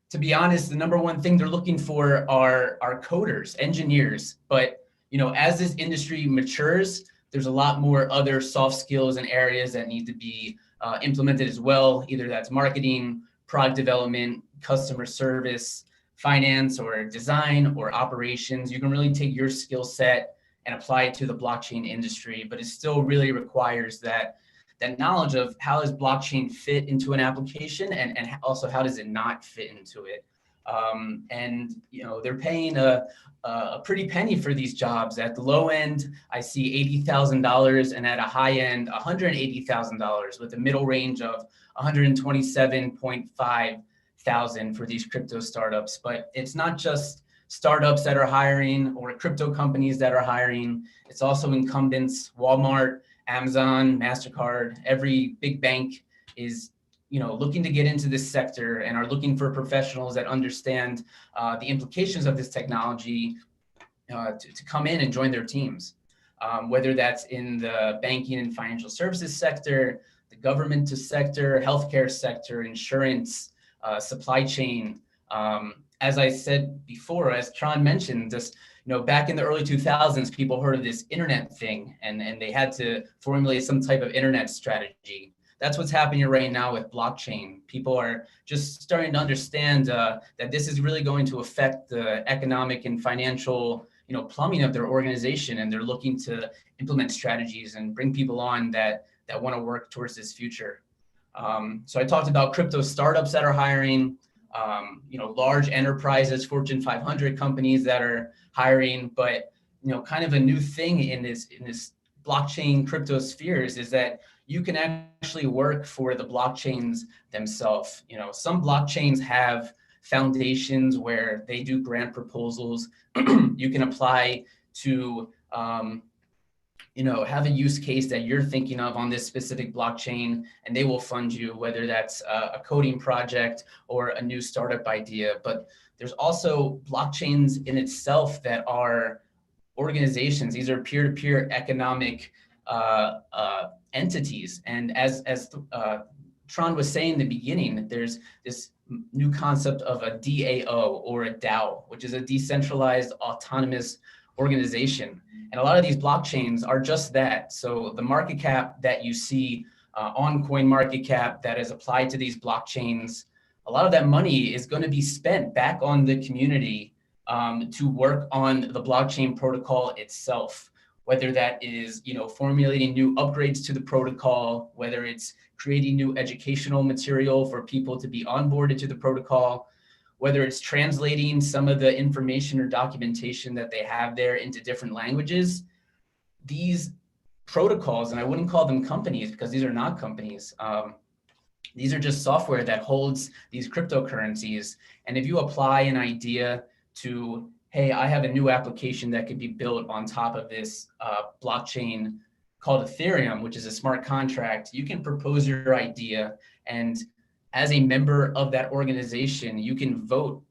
to be honest, the #1 thing they're looking for are coders, engineers. But as this industry matures, there's a lot more other soft skills and areas that need to be implemented as well. Either that's marketing, product development, customer service, finance, or design, or operations. You can really take your skill set and apply it to the blockchain industry, but it still really requires that knowledge of how does blockchain fit into an application, and also how does it not fit into it. And they're paying a pretty penny for these jobs. At the low end, I see $80,000, and at a high end, $180,000, with a middle range of $127,500 for these crypto startups. But it's not just startups that are hiring or crypto companies that are hiring. It's also incumbents, Walmart, Amazon, MasterCard. Every big bank is looking to get into this sector and are looking for professionals that understand the implications of this technology to come in and join their teams, whether that's in the banking and financial services sector, the government sector, healthcare sector, insurance, supply chain. As I said before, as Tron mentioned, just back in the early 2000s, people heard of this internet thing, and they had to formulate some type of internet strategy. That's what's happening right now with blockchain. People are just starting to understand that this is really going to affect the economic and financial plumbing of their organization, and they're looking to implement strategies and bring people on that want to work towards this future. So I talked about crypto startups that are hiring, large enterprises, Fortune 500 companies that are hiring, but kind of a new thing in this blockchain crypto spheres is that you can actually work for the blockchains themselves. Some blockchains have foundations where they do grant proposals. You can apply to have a use case that you're thinking of on this specific blockchain, and they will fund you, whether that's a coding project or a new startup idea. But there's also blockchains in itself that are organizations. These are peer-to-peer economic entities. And as Tron was saying in the beginning, there's this new concept of a DAO or a DAO, which is a decentralized autonomous organization. And a lot of these blockchains are just that. So the market cap that you see on CoinMarketCap that is applied to these blockchains, a lot of that money is going to be spent back on the community to work on the blockchain protocol itself, whether that is, formulating new upgrades to the protocol, whether it's creating new educational material for people to be onboarded to the protocol, whether it's translating some of the information or documentation that they have there into different languages. These protocols, and I wouldn't call them companies because these are not companies. These are just software that holds these cryptocurrencies. And if you apply an idea to, hey, I have a new application that could be built on top of this blockchain called Ethereum, which is a smart contract, you can propose your idea, and as a member of that organization, you can vote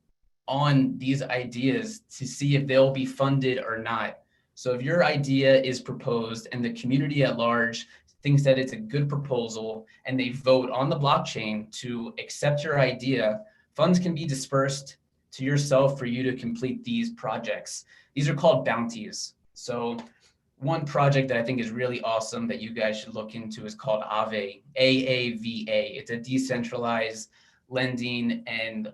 on these ideas to see if they'll be funded or not. So if your idea is proposed and the community at large thinks that it's a good proposal and they vote on the blockchain to accept your idea, funds can be dispersed to yourself for you to complete these projects. These are called bounties. So one project that I think is really awesome that you guys should look into is called Aave, AAVA. It's a decentralized lending and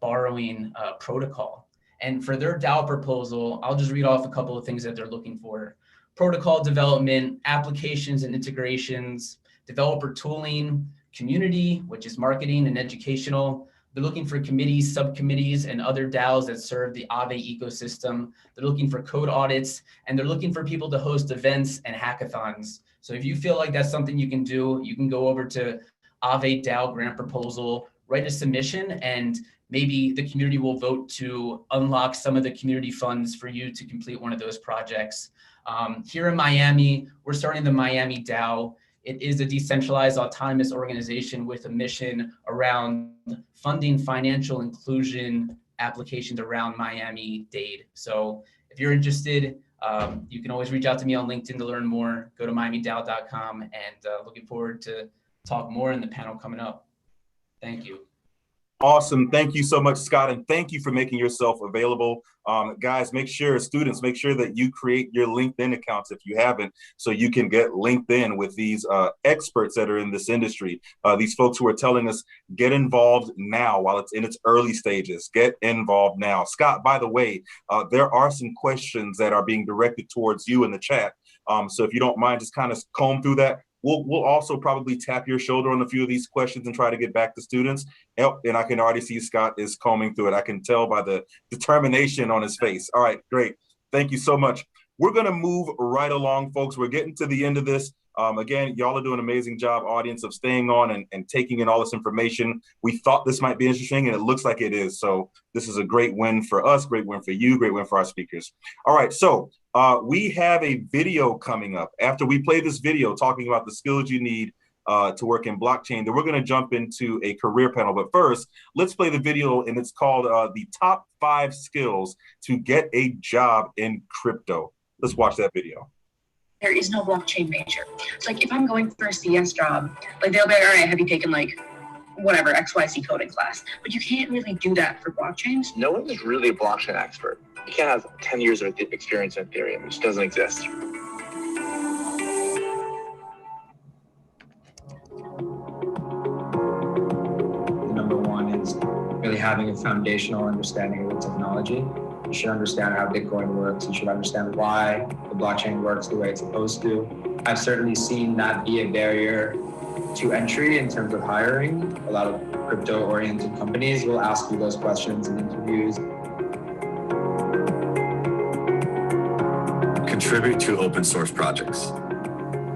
borrowing protocol. And for their DAO proposal, I'll just read off a couple of things that they're looking for. Protocol development, applications and integrations, developer tooling, community, which is marketing and educational. They're looking for committees, subcommittees, and other DAOs that serve the Aave ecosystem. They're looking for code audits, and they're looking for people to host events and hackathons. So if you feel like that's something you can do, you can go over to Aave DAO grant proposal, write a submission, and maybe the community will vote to unlock some of the community funds for you to complete one of those projects. Here in Miami, we're starting the Miami DAO. It is a decentralized autonomous organization with a mission around funding financial inclusion applications around Miami-Dade. So if you're interested, you can always reach out to me on LinkedIn to learn more. Go to miamidao.com, and looking forward to talk more in the panel coming up. Thank you. Awesome. Thank you so much, Scott. And thank you for making yourself available. Guys, students, make sure that you create your LinkedIn accounts if you haven't, so you can get linked in with these experts that are in this industry. These folks who are telling us, get involved now while it's in its early stages. Get involved now. Scott, by the way, there are some questions that are being directed towards you in the chat. So if you don't mind, just kind of comb through that. We'll also probably tap your shoulder on a few of these questions and try to get back to students. And I can already see Scott is combing through it. I can tell by the determination on his face. All right, great. Thank you so much. We're going to move right along, folks. We're getting to the end of this. Again, y'all are doing an amazing job, audience, of staying on and taking in all this information. We thought this might be interesting, and it looks like it is. So this is a great win for us, great win for you, great win for our speakers. All right, so we have a video coming up. After we play this video talking about the skills you need to work in blockchain. Then we're going to jump into a career panel. But first, let's play the video, and it's called the top 5 skills to get a job in crypto. Let's watch that video. There is no blockchain major. It's like if I'm going for a CS job, like they'll be like, all right, have you taken like whatever XYZ coding class? But you can't really do that for blockchains. No one is really a blockchain expert. You can't have 10 years of experience in Ethereum, which doesn't exist. Number one is really having a foundational understanding of the technology. You should understand how Bitcoin works. You should understand why the blockchain works the way it's supposed to. I've certainly seen that be a barrier to entry in terms of hiring. A lot of crypto-oriented companies will ask you those questions in interviews. Contribute to open source projects.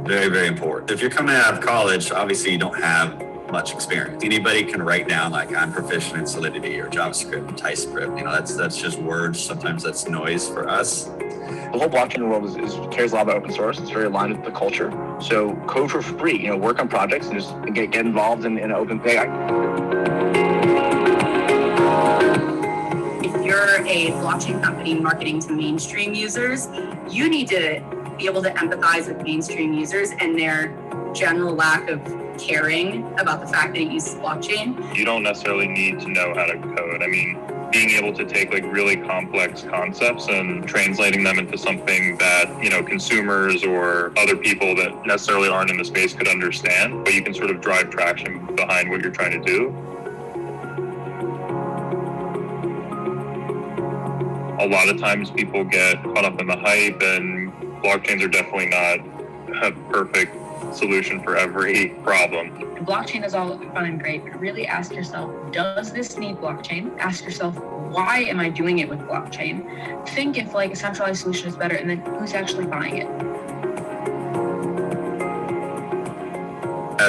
Very, very important. If you're coming out of college, obviously you don't have much experience. Anybody can write down like I'm proficient in Solidity or JavaScript, TypeScript. You know, that's just words. Sometimes that's noise for us. The whole blockchain world cares a lot about open source. It's very aligned with the culture. So code for free. You know, work on projects and just get involved in an open thing. If you're a blockchain company marketing to mainstream users, you need to be able to empathize with mainstream users and their general lack of caring about the fact that it uses blockchain. You don't necessarily need to know how to code. I mean, being able to take like really complex concepts and translating them into something that, you know, consumers or other people that necessarily aren't in the space could understand, but you can sort of drive traction behind what you're trying to do. A lot of times people get caught up in the hype, and blockchains are definitely not a perfect solution for every problem. The blockchain is all fun and great, but really ask yourself, does this need blockchain? Ask yourself, why am I doing it with blockchain? Think if like a centralized solution is better, and then who's actually buying it?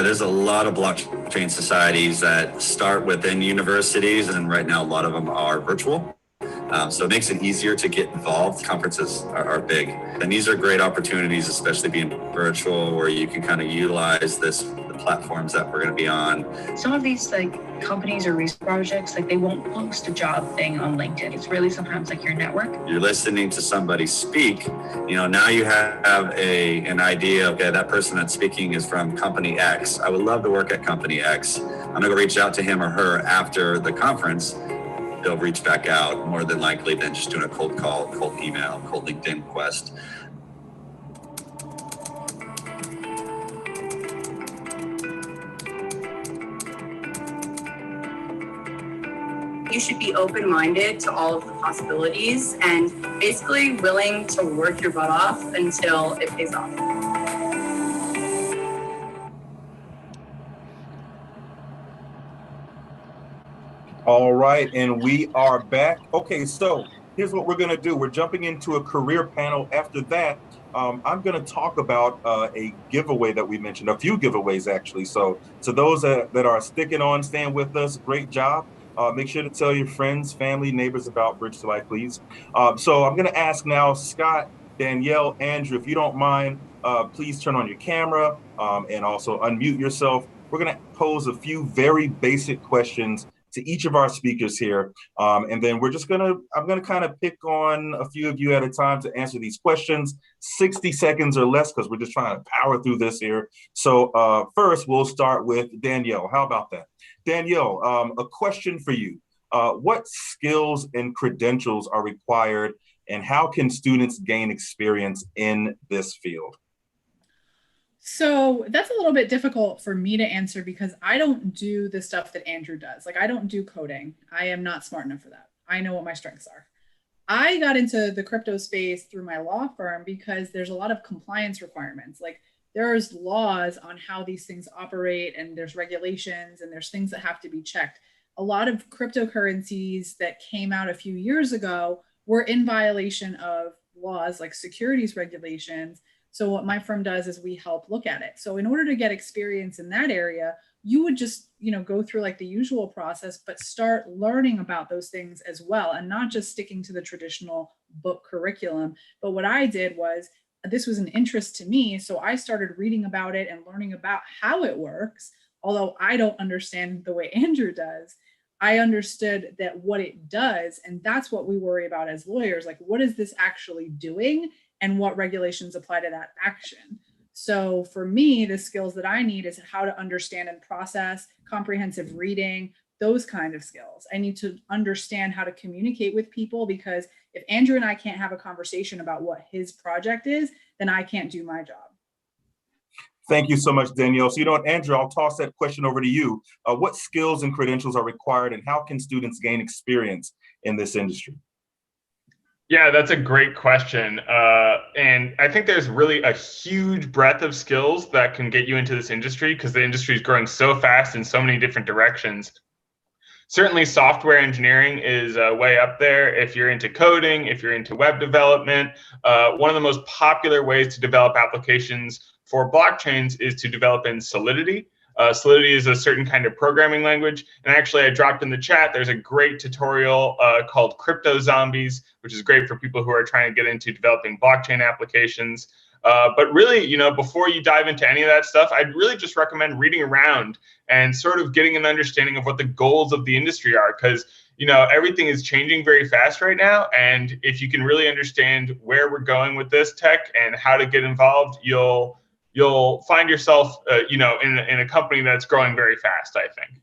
There's a lot of blockchain societies that start within universities, and right now a lot of them are virtual. So it makes it easier to get involved. Conferences are big. And these are great opportunities, especially being virtual, where you can kind of utilize the platforms that we're going to be on. Some of these like companies or research projects, like they won't post a job thing on LinkedIn. It's really sometimes like your network. You're listening to somebody speak, you know, now you have an idea, okay, that person that's speaking is from company X. I would love to work at company X. I'm going to reach out to him or her after the conference. They'll reach back out more than likely than just doing a cold call, cold email, cold LinkedIn request. You should be open-minded to all of the possibilities and basically willing to work your butt off until it pays off. All right, and we are back. Okay, so here's what we're gonna do. We're jumping into a career panel. After that, I'm gonna talk about a giveaway that we mentioned, a few giveaways actually. So to those that are sticking on, staying with us, great job. Make sure to tell your friends, family, neighbors about Bridge to Life, please. So I'm gonna ask now, Scott, Danielle, Andrew, if you don't mind, please turn on your camera and also unmute yourself. We're gonna pose a few very basic questions to each of our speakers here. And then I'm gonna kind of pick on a few of you at a time to answer these questions, 60 seconds or less, because we're just trying to power through this here. So first, we'll start with Danielle. How about that? Danielle, a question for you. What skills and credentials are required, and how can students gain experience in this field? So that's a little bit difficult for me to answer because I don't do the stuff that Andrew does. Like I don't do coding. I am not smart enough for that. I know what my strengths are. I got into the crypto space through my law firm because there's a lot of compliance requirements. Like there's laws on how these things operate, and there's regulations, and there's things that have to be checked. A lot of cryptocurrencies that came out a few years ago were in violation of laws like securities regulations. So what my firm does is we help look at it. So in order to get experience in that area, you would just, go through like the usual process, but start learning about those things as well, and not just sticking to the traditional book curriculum. But what I did was this was an interest to me. So I started reading about it and learning about how it works. Although I don't understand the way Andrew does, I understood that what it does, and that's what we worry about as lawyers, like what is this actually doing and what regulations apply to that action. So for me, the skills that I need is how to understand and process, comprehensive reading, those kind of skills. I need to understand how to communicate with people, because if Andrew and I can't have a conversation about what his project is, then I can't do my job. Thank you so much, Danielle. So, you know what, Andrew, I'll toss that question over to you. What skills and credentials are required, and how can students gain experience in this industry? Yeah, that's a great question. And I think there's really a huge breadth of skills that can get you into this industry, because the industry is growing so fast in so many different directions. Certainly software engineering is way up there. If you're into coding, if you're into web development, one of the most popular ways to develop applications for blockchains is to develop in Solidity. Solidity is a certain kind of programming language. And actually, I dropped in the chat, there's a great tutorial called Crypto Zombies, which is great for people who are trying to get into developing blockchain applications. But really, you know, before you dive into any of that stuff, I'd really just recommend reading around and sort of getting an understanding of what the goals of the industry are, because, you know, everything is changing very fast right now. And if you can really understand where we're going with this tech and how to get involved, you'll find yourself, you know, in a company that's growing very fast, I think.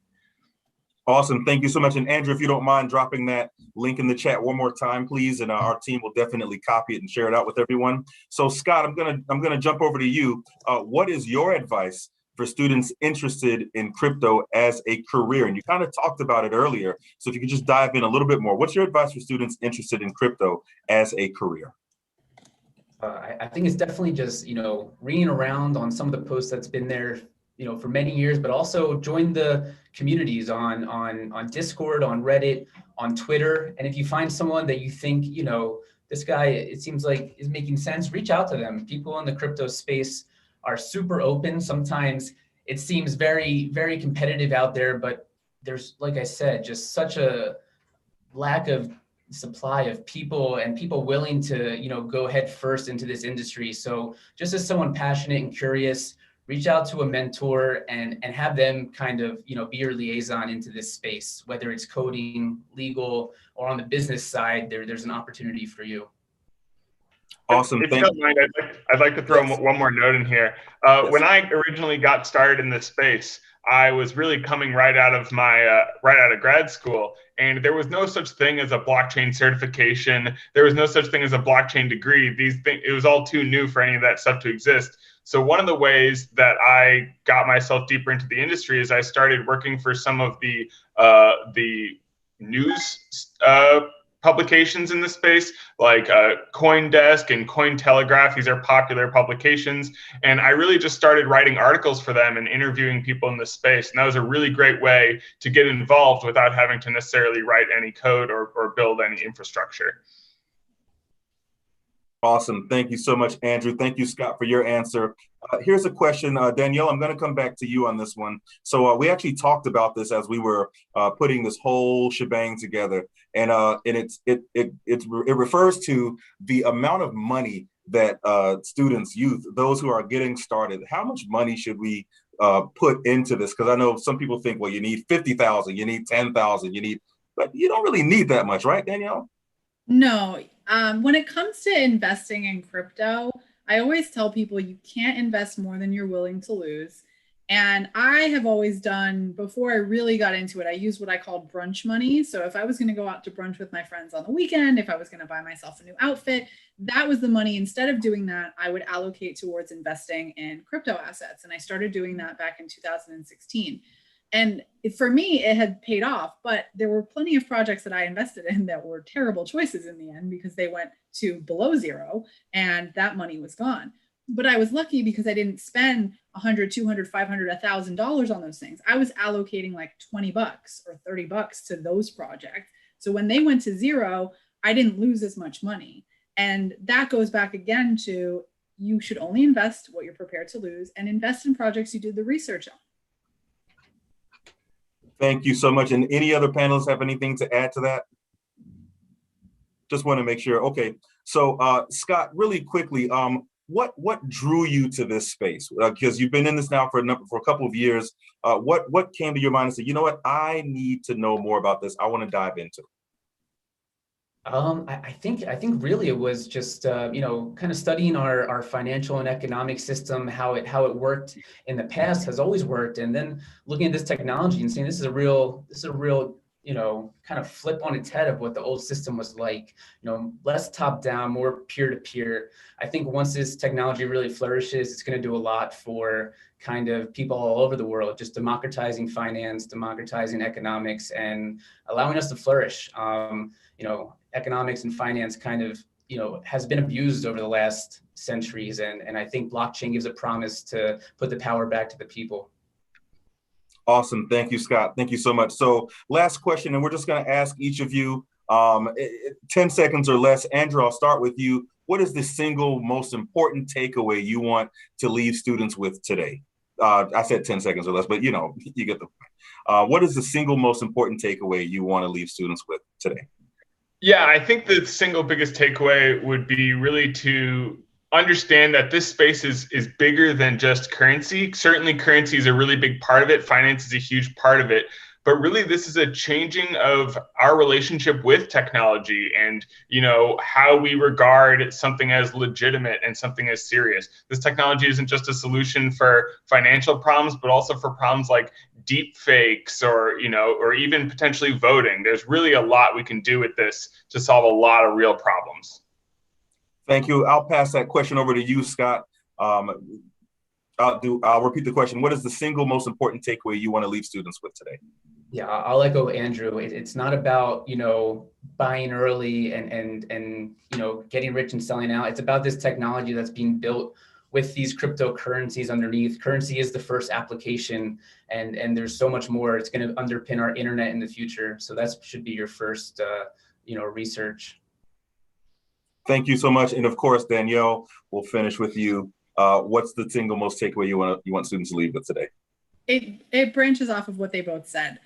Awesome. Thank you so much. And Andrew, if you don't mind dropping that link in the chat one more time, please, and our team will definitely copy it and share it out with everyone. So Scott, I'm gonna jump over to you. What is your advice for students interested in crypto as a career? And you kind of talked about it earlier. So if you could just dive in a little bit more, what's your advice for students interested in crypto as a career? I think it's definitely just, you know, reading around on some of the posts that's been there, you know, for many years, but also join the communities on Discord, on Reddit, on Twitter. And if you find someone that you think, you know, this guy, it seems like is making sense, reach out to them. People in the crypto space are super open. Sometimes it seems very, very competitive out there, but there's, like I said, just such a lack of supply of people and people willing to, you know, go head first into this industry. So just as someone passionate and curious, reach out to a mentor and have them kind of, you know, be your liaison into this space, whether it's coding, legal, or on the business side, there's an opportunity for you. Awesome. If you don't mind, I'd like to throw one more note in here. When I originally got started in this space, I was really coming right out of grad school, and there was no such thing as a blockchain certification. There was no such thing as a blockchain degree. It was all too new for any of that stuff to exist. So one of the ways that I got myself deeper into the industry is I started working for some of the news publications in the space, like CoinDesk and Cointelegraph. These are popular publications. And I really just started writing articles for them and interviewing people in this space. And that was a really great way to get involved without having to necessarily write any code or build any infrastructure. Awesome. Thank you so much, Andrew. Thank you, Scott, for your answer. Here's a question. Danielle, I'm going to come back to you on this one. So we actually talked about this as we were putting this whole shebang together. And it refers to the amount of money that students, youth, those who are getting started, how much money should we put into this? Because I know some people think, well, you need 50,000, you need 10,000, but you don't really need that much, right, Danielle? No. When it comes to investing in crypto, I always tell people you can't invest more than you're willing to lose. And I have always done, before I really got into it, I used what I called brunch money. So if I was going to go out to brunch with my friends on the weekend, if I was going to buy myself a new outfit, that was the money. Instead of doing that, I would allocate towards investing in crypto assets. And I started doing that back in 2016. And for me, it had paid off, but there were plenty of projects that I invested in that were terrible choices in the end because they went to below zero and that money was gone. But I was lucky because I didn't spend $100, $200, $500, $1,000 on those things. I was allocating like $20 or $30 to those projects. So when they went to zero, I didn't lose as much money. And that goes back again to, you should only invest what you're prepared to lose and invest in projects you did the research on. Thank you so much. And any other panelists have anything to add to that? Just want to make sure. Okay. So Scott, really quickly, what drew you to this space? Because you've been in this now for a couple of years. What came to your mind and said, you know what, I need to know more about this. I want to dive into it. I think really it was just kind of studying our financial and economic system, how it worked in the past, has always worked, and then looking at this technology and saying this is a real kind of flip on its head of what the old system was like. Less top down, more peer to peer. I think once this technology really flourishes, it's going to do a lot for kind of people all over the world, just democratizing finance, democratizing economics, and allowing us to flourish. Economics and finance kind of, has been abused over the last centuries. And I think blockchain gives a promise to put the power back to the people. Awesome. Thank you, Scott. Thank you so much. So last question, and we're just going to ask each of you 10 seconds or less. Andrew, I'll start with you. What is the single most important takeaway you want to leave students with today? I said 10 seconds or less, but you get the point. What is the single most important takeaway you want to leave students with today? Yeah, I think the single biggest takeaway would be really to understand that this space is bigger than just currency. Certainly currency is a really big part of it. Finance is a huge part of it. But really, this is a changing of our relationship with technology and, how we regard something as legitimate and something as serious. This technology isn't just a solution for financial problems, but also for problems like deep fakes or even potentially voting. There's really a lot we can do with this to solve a lot of real problems. Thank you. I'll pass that question over to you, Scott. I'll repeat the question. What is the single most important takeaway you want to leave students with today? Yeah, I'll echo Andrew. It's not about, buying early and getting rich and selling out. It's about this technology that's being built with these cryptocurrencies underneath. Currency is the first application, and there's so much more. It's going to underpin our internet in the future. So that should be your first, research. Thank you so much. And of course, Danielle, we'll finish with you. What's the single most takeaway you want students to leave with today? It branches off of what they both said.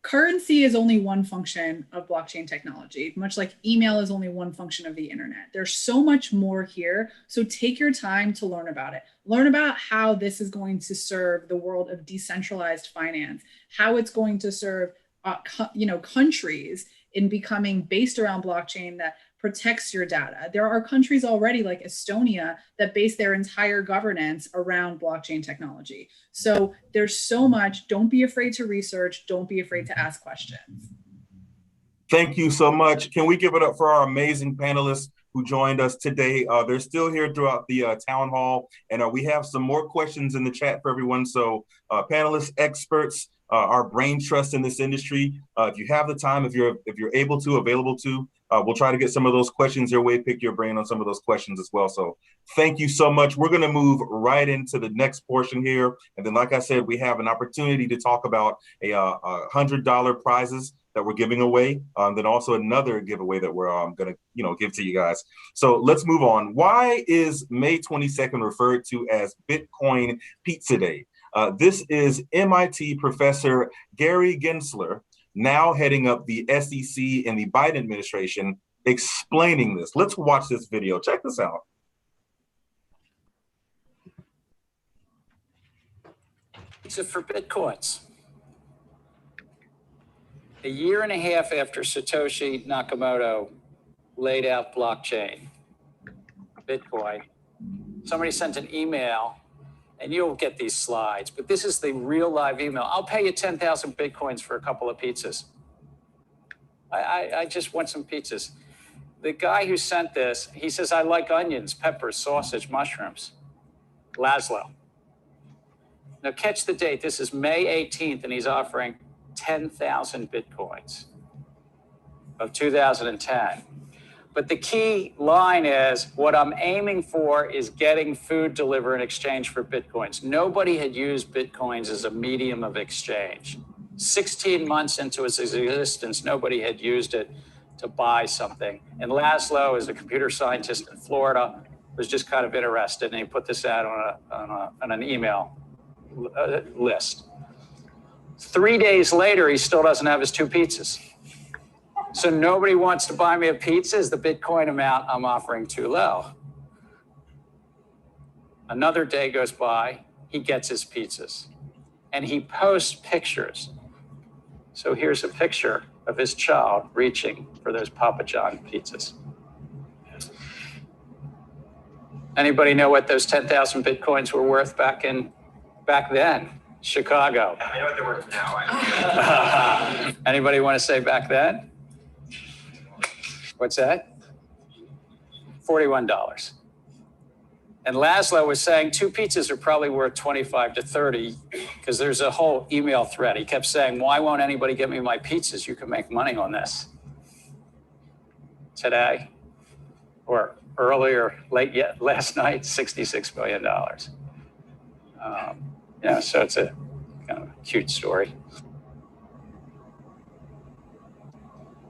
Currency is only one function of blockchain technology, much like email is only one function of the internet. There's so much more here. So take your time to learn about it. Learn about how this is going to serve the world of decentralized finance, how it's going to serve countries in becoming based around blockchain that protects your data. There are countries already like Estonia that base their entire governance around blockchain technology. So there's so much. Don't be afraid to research. Don't be afraid to ask questions. Thank you so much. Can we give it up for our amazing panelists who joined us today? They're still here throughout the town hall, and we have some more questions in the chat for everyone. So panelists, experts, our brain trust in this industry. If you have the time, if you're available to, we'll try to get some of those questions your way, pick your brain on some of those questions as well. So thank you so much. We're going to move right into the next portion here. And then, like I said, we have an opportunity to talk about a $100 prizes that we're giving away. Then also another giveaway that we're going to give to you guys. So let's move on. Why is May 22nd referred to as Bitcoin Pizza Day? This is MIT professor Gary Gensler, now heading up the SEC in the Biden administration, explaining this. Let's watch this video. Check this out. Pizza for Bitcoins. A year and a half after Satoshi Nakamoto laid out blockchain, Bitcoin, somebody sent an email, and you'll get these slides, but this is the real live email. I'll pay you 10,000 Bitcoins for a couple of pizzas. I just want some pizzas. The guy who sent this, he says, I like onions, peppers, sausage, mushrooms. Laszlo. Now catch the date. This is May 18th, and he's offering 10,000 Bitcoins of 2010. But the key line is, what I'm aiming for is getting food delivered in exchange for Bitcoins. Nobody had used Bitcoins as a medium of exchange. 16 months into its existence, nobody had used it to buy something. And Laszlo, is a computer scientist in Florida, was just kind of interested, and he put this out on an email list. 3 days later, he still doesn't have his 2 pizzas. So nobody wants to buy me a pizza. Is the Bitcoin amount I'm offering too low? Another day goes by, he gets his pizzas and he posts pictures. So here's a picture of his child reaching for those Papa John pizzas. Anybody know what those 10,000 Bitcoins were worth back then? Chicago. I know what they're worth now. Anybody want to say back then? What's that? $41. And Laszlo was saying 2 pizzas are probably worth 25 to 30 because there's a whole email thread. He kept saying, why won't anybody get me my pizzas? You can make money on this. Today, or earlier, last night, $66 million. So it's a kind of cute story.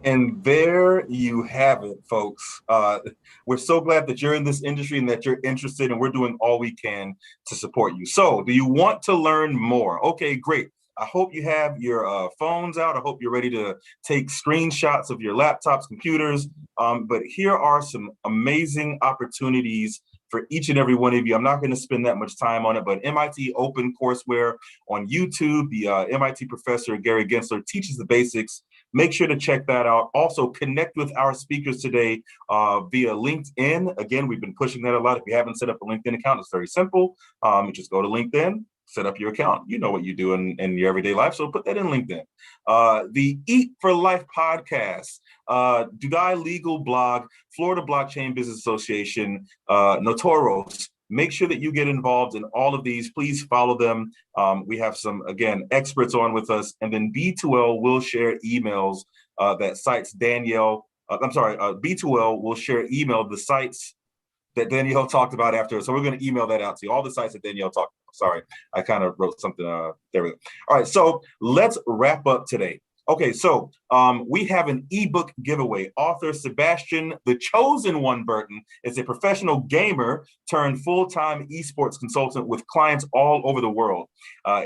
And there you have it, folks. We're so glad that you're in this industry and that you're interested, and we're doing all we can to support you. So do you want to learn more? Okay, great. I hope you have your phones out. I hope you're ready to take screenshots of your laptops, computers. But here are some amazing opportunities for each and every one of you. I'm not going to spend that much time on it, but MIT Open Courseware on YouTube, the MIT professor, Gary Gensler, teaches the basics. Make sure to check that out. Also, connect with our speakers today via LinkedIn. Again, we've been pushing that a lot. If you haven't set up a LinkedIn account, it's very simple. Just go to LinkedIn, set up your account. You know what you do in your everyday life, so put that in LinkedIn. The Eat for Life podcast, Dubai Legal Blog, Florida Blockchain Business Association, Notoros. Make sure that you get involved in all of these. Please follow them. We have some, again, experts on with us. And then B2L will share emails that cites Danielle. B2L will share email the sites that Danielle talked about after. So we're going to email that out to you. All the sites that Danielle talked about. Sorry, I kind of wrote something. There we go. All right, so let's wrap up today. Okay, so we have an ebook giveaway. Author Sebastian, the Chosen One Burton, is a professional gamer turned full-time esports consultant with clients all over the world.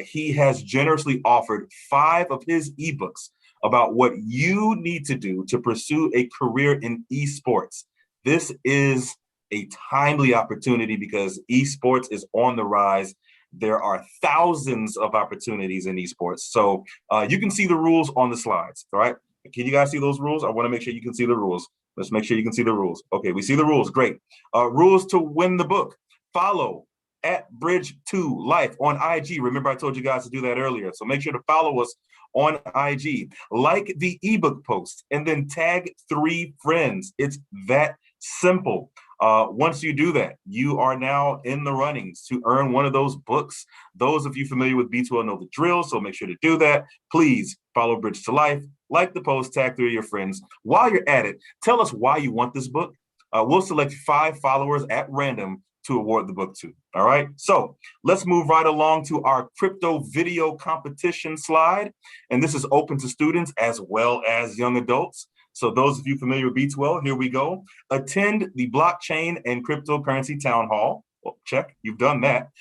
He has generously offered 5 of his ebooks about what you need to do to pursue a career in esports. This is a timely opportunity because esports is on the rise. There are thousands of opportunities in esports. So you can see the rules on the slides, all right? Can you guys see those rules? I wanna make sure you can see the rules. Let's make sure you can see the rules. Okay, we see the rules, great. Rules to win the book. Follow @Bridge2Life on IG. Remember I told you guys to do that earlier. So make sure to follow us on IG. Like the ebook post and then tag 3 friends. It's that simple. Once you do that, you are now in the runnings to earn one of those books. Those of you familiar with B2L know the drill, so make sure to do that. Please follow Bridge to Life, like the post, tag 3 of your friends. While you're at it, tell us why you want this book. We'll select 5 followers at random to award the book to, all right? So let's move right along to our crypto video competition slide. And this is open to students as well as young adults. So those of you familiar with B2L, here we go. Attend the blockchain and cryptocurrency town hall. Well, check, you've done that.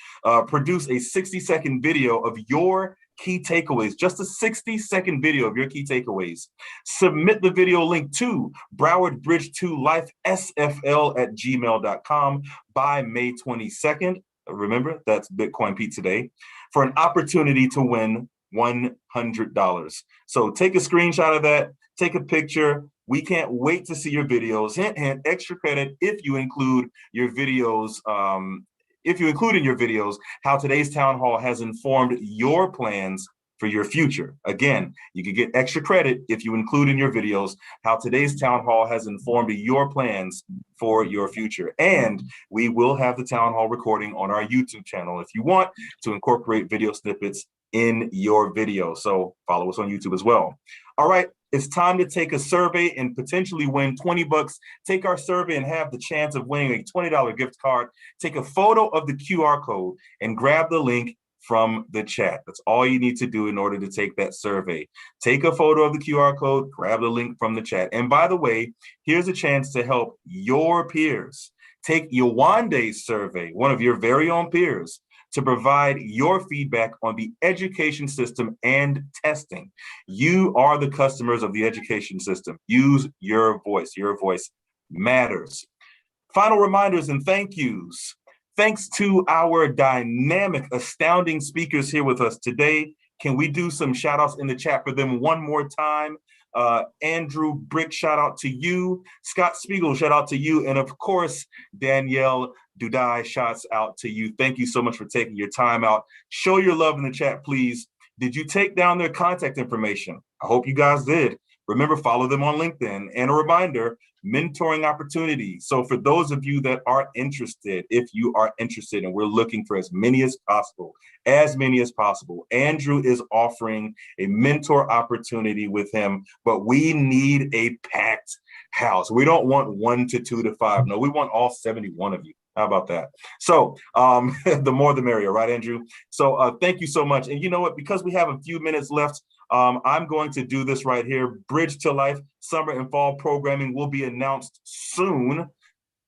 Produce a 60-second video of your key takeaways, just a 60-second video of your key takeaways. Submit the video link to Broward Bridge 2 Life SFL@gmail.com by May 22nd. Remember, that's Bitcoin Pizza Day, for an opportunity to win $100. So take a screenshot of that, take a picture. We can't wait to see your videos. Hint, hint, extra credit if you include your videos, in your videos how today's town hall has informed your plans for your future. Again, you can get extra credit if you include in your videos how today's town hall has informed your plans for your future. And we will have the town hall recording on our YouTube channel if you want to incorporate video snippets in your video. So follow us on YouTube as well. All right, it's time to take a survey and potentially win 20 bucks. Take our survey and have the chance of winning a $20 gift card. Take a photo of the QR code and grab the link from the chat. That's all you need to do in order to take that survey. Take a photo of the QR code, grab the link from the chat. And by the way, here's a chance to help your peers. Take Yawande's survey, one of your very own peers, to provide your feedback on the education system and testing. You are the customers of the education system. Use your voice. Your voice matters. Final reminders and thank yous. Thanks to our dynamic, astounding speakers here with us today. Can we do some shout outs in the chat for them one more time? Andrew Brick, shout out to you. Scott Spiegel, shout out to you. And of course, Danielle Dudai, shouts out to you. Thank you so much for taking your time out. Show your love in the chat, please. Did you take down their contact information? I hope you guys did. Remember, follow them on LinkedIn. And a reminder, mentoring opportunities. So for those of you that are interested, if you are interested, and we're looking for as many as possible, Andrew is offering a mentor opportunity with him, but we need a packed house. We don't want 1 to 2 to 5. No, we want all 71 of you. How about that? So the more the merrier, right, Andrew? So thank you so much. And you know what, because we have a few minutes left, I'm going to do this right here. Bridge to Life summer and fall programming will be announced soon,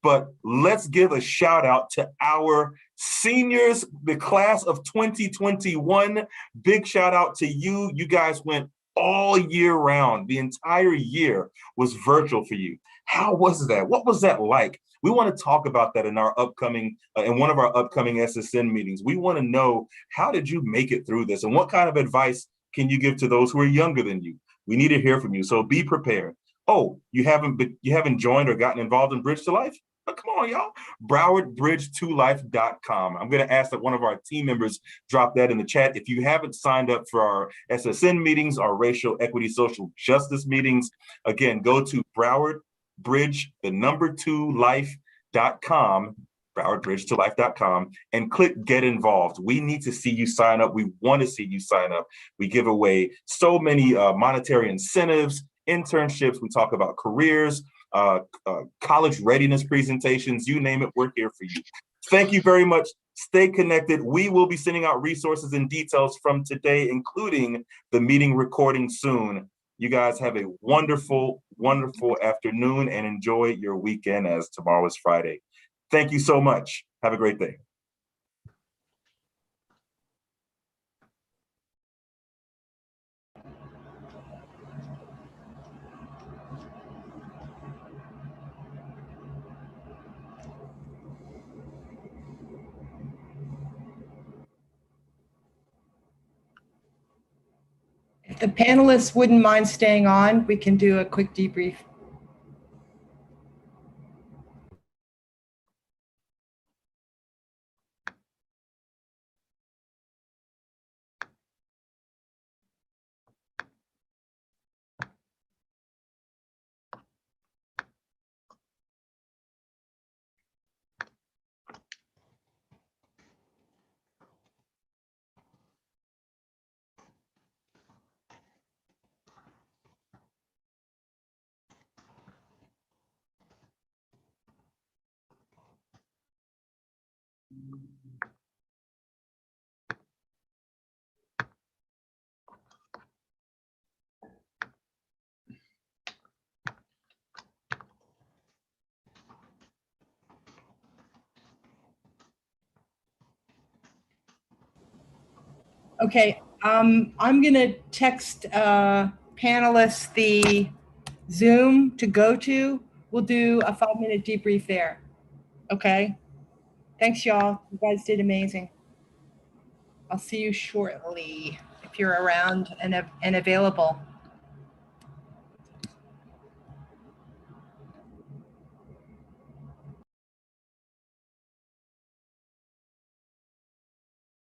but let's give a shout out to our seniors, the class of 2021. Big shout out to you. You guys went all year round. The entire year was virtual for you. How was that? What was that like? We want to talk about that in our upcoming, in one of our upcoming SSN meetings. We want to know, how did you make it through this? And what kind of advice can you give to those who are younger than you? We need to hear from you, so be prepared. Oh, you haven't joined or gotten involved in Bridge to Life? Oh, come on, y'all. BrowardBridge2Life.com. I'm going to ask that one of our team members drop that in the chat. If you haven't signed up for our SSN meetings, our racial equity, social justice meetings, again, go to BrowardBridge2Life.com, BrowardBridge2Life.com, and click Get Involved. We need to see you sign up. We want to see you sign up. We give away so many monetary incentives, internships. We talk about careers, college readiness presentations, you name it, we're here for you. Thank you very much. Stay connected. We will be sending out resources and details from today, including the meeting recording soon. You guys have a wonderful, wonderful afternoon and enjoy your weekend, as tomorrow is Friday. Thank you so much. Have a great day. If the panelists wouldn't mind staying on, we can do a quick debrief. Okay, I'm gonna text panelists the Zoom to go to. We'll do a 5-minute debrief there. Okay, thanks y'all. You guys did amazing. I'll see you shortly if you're around and available.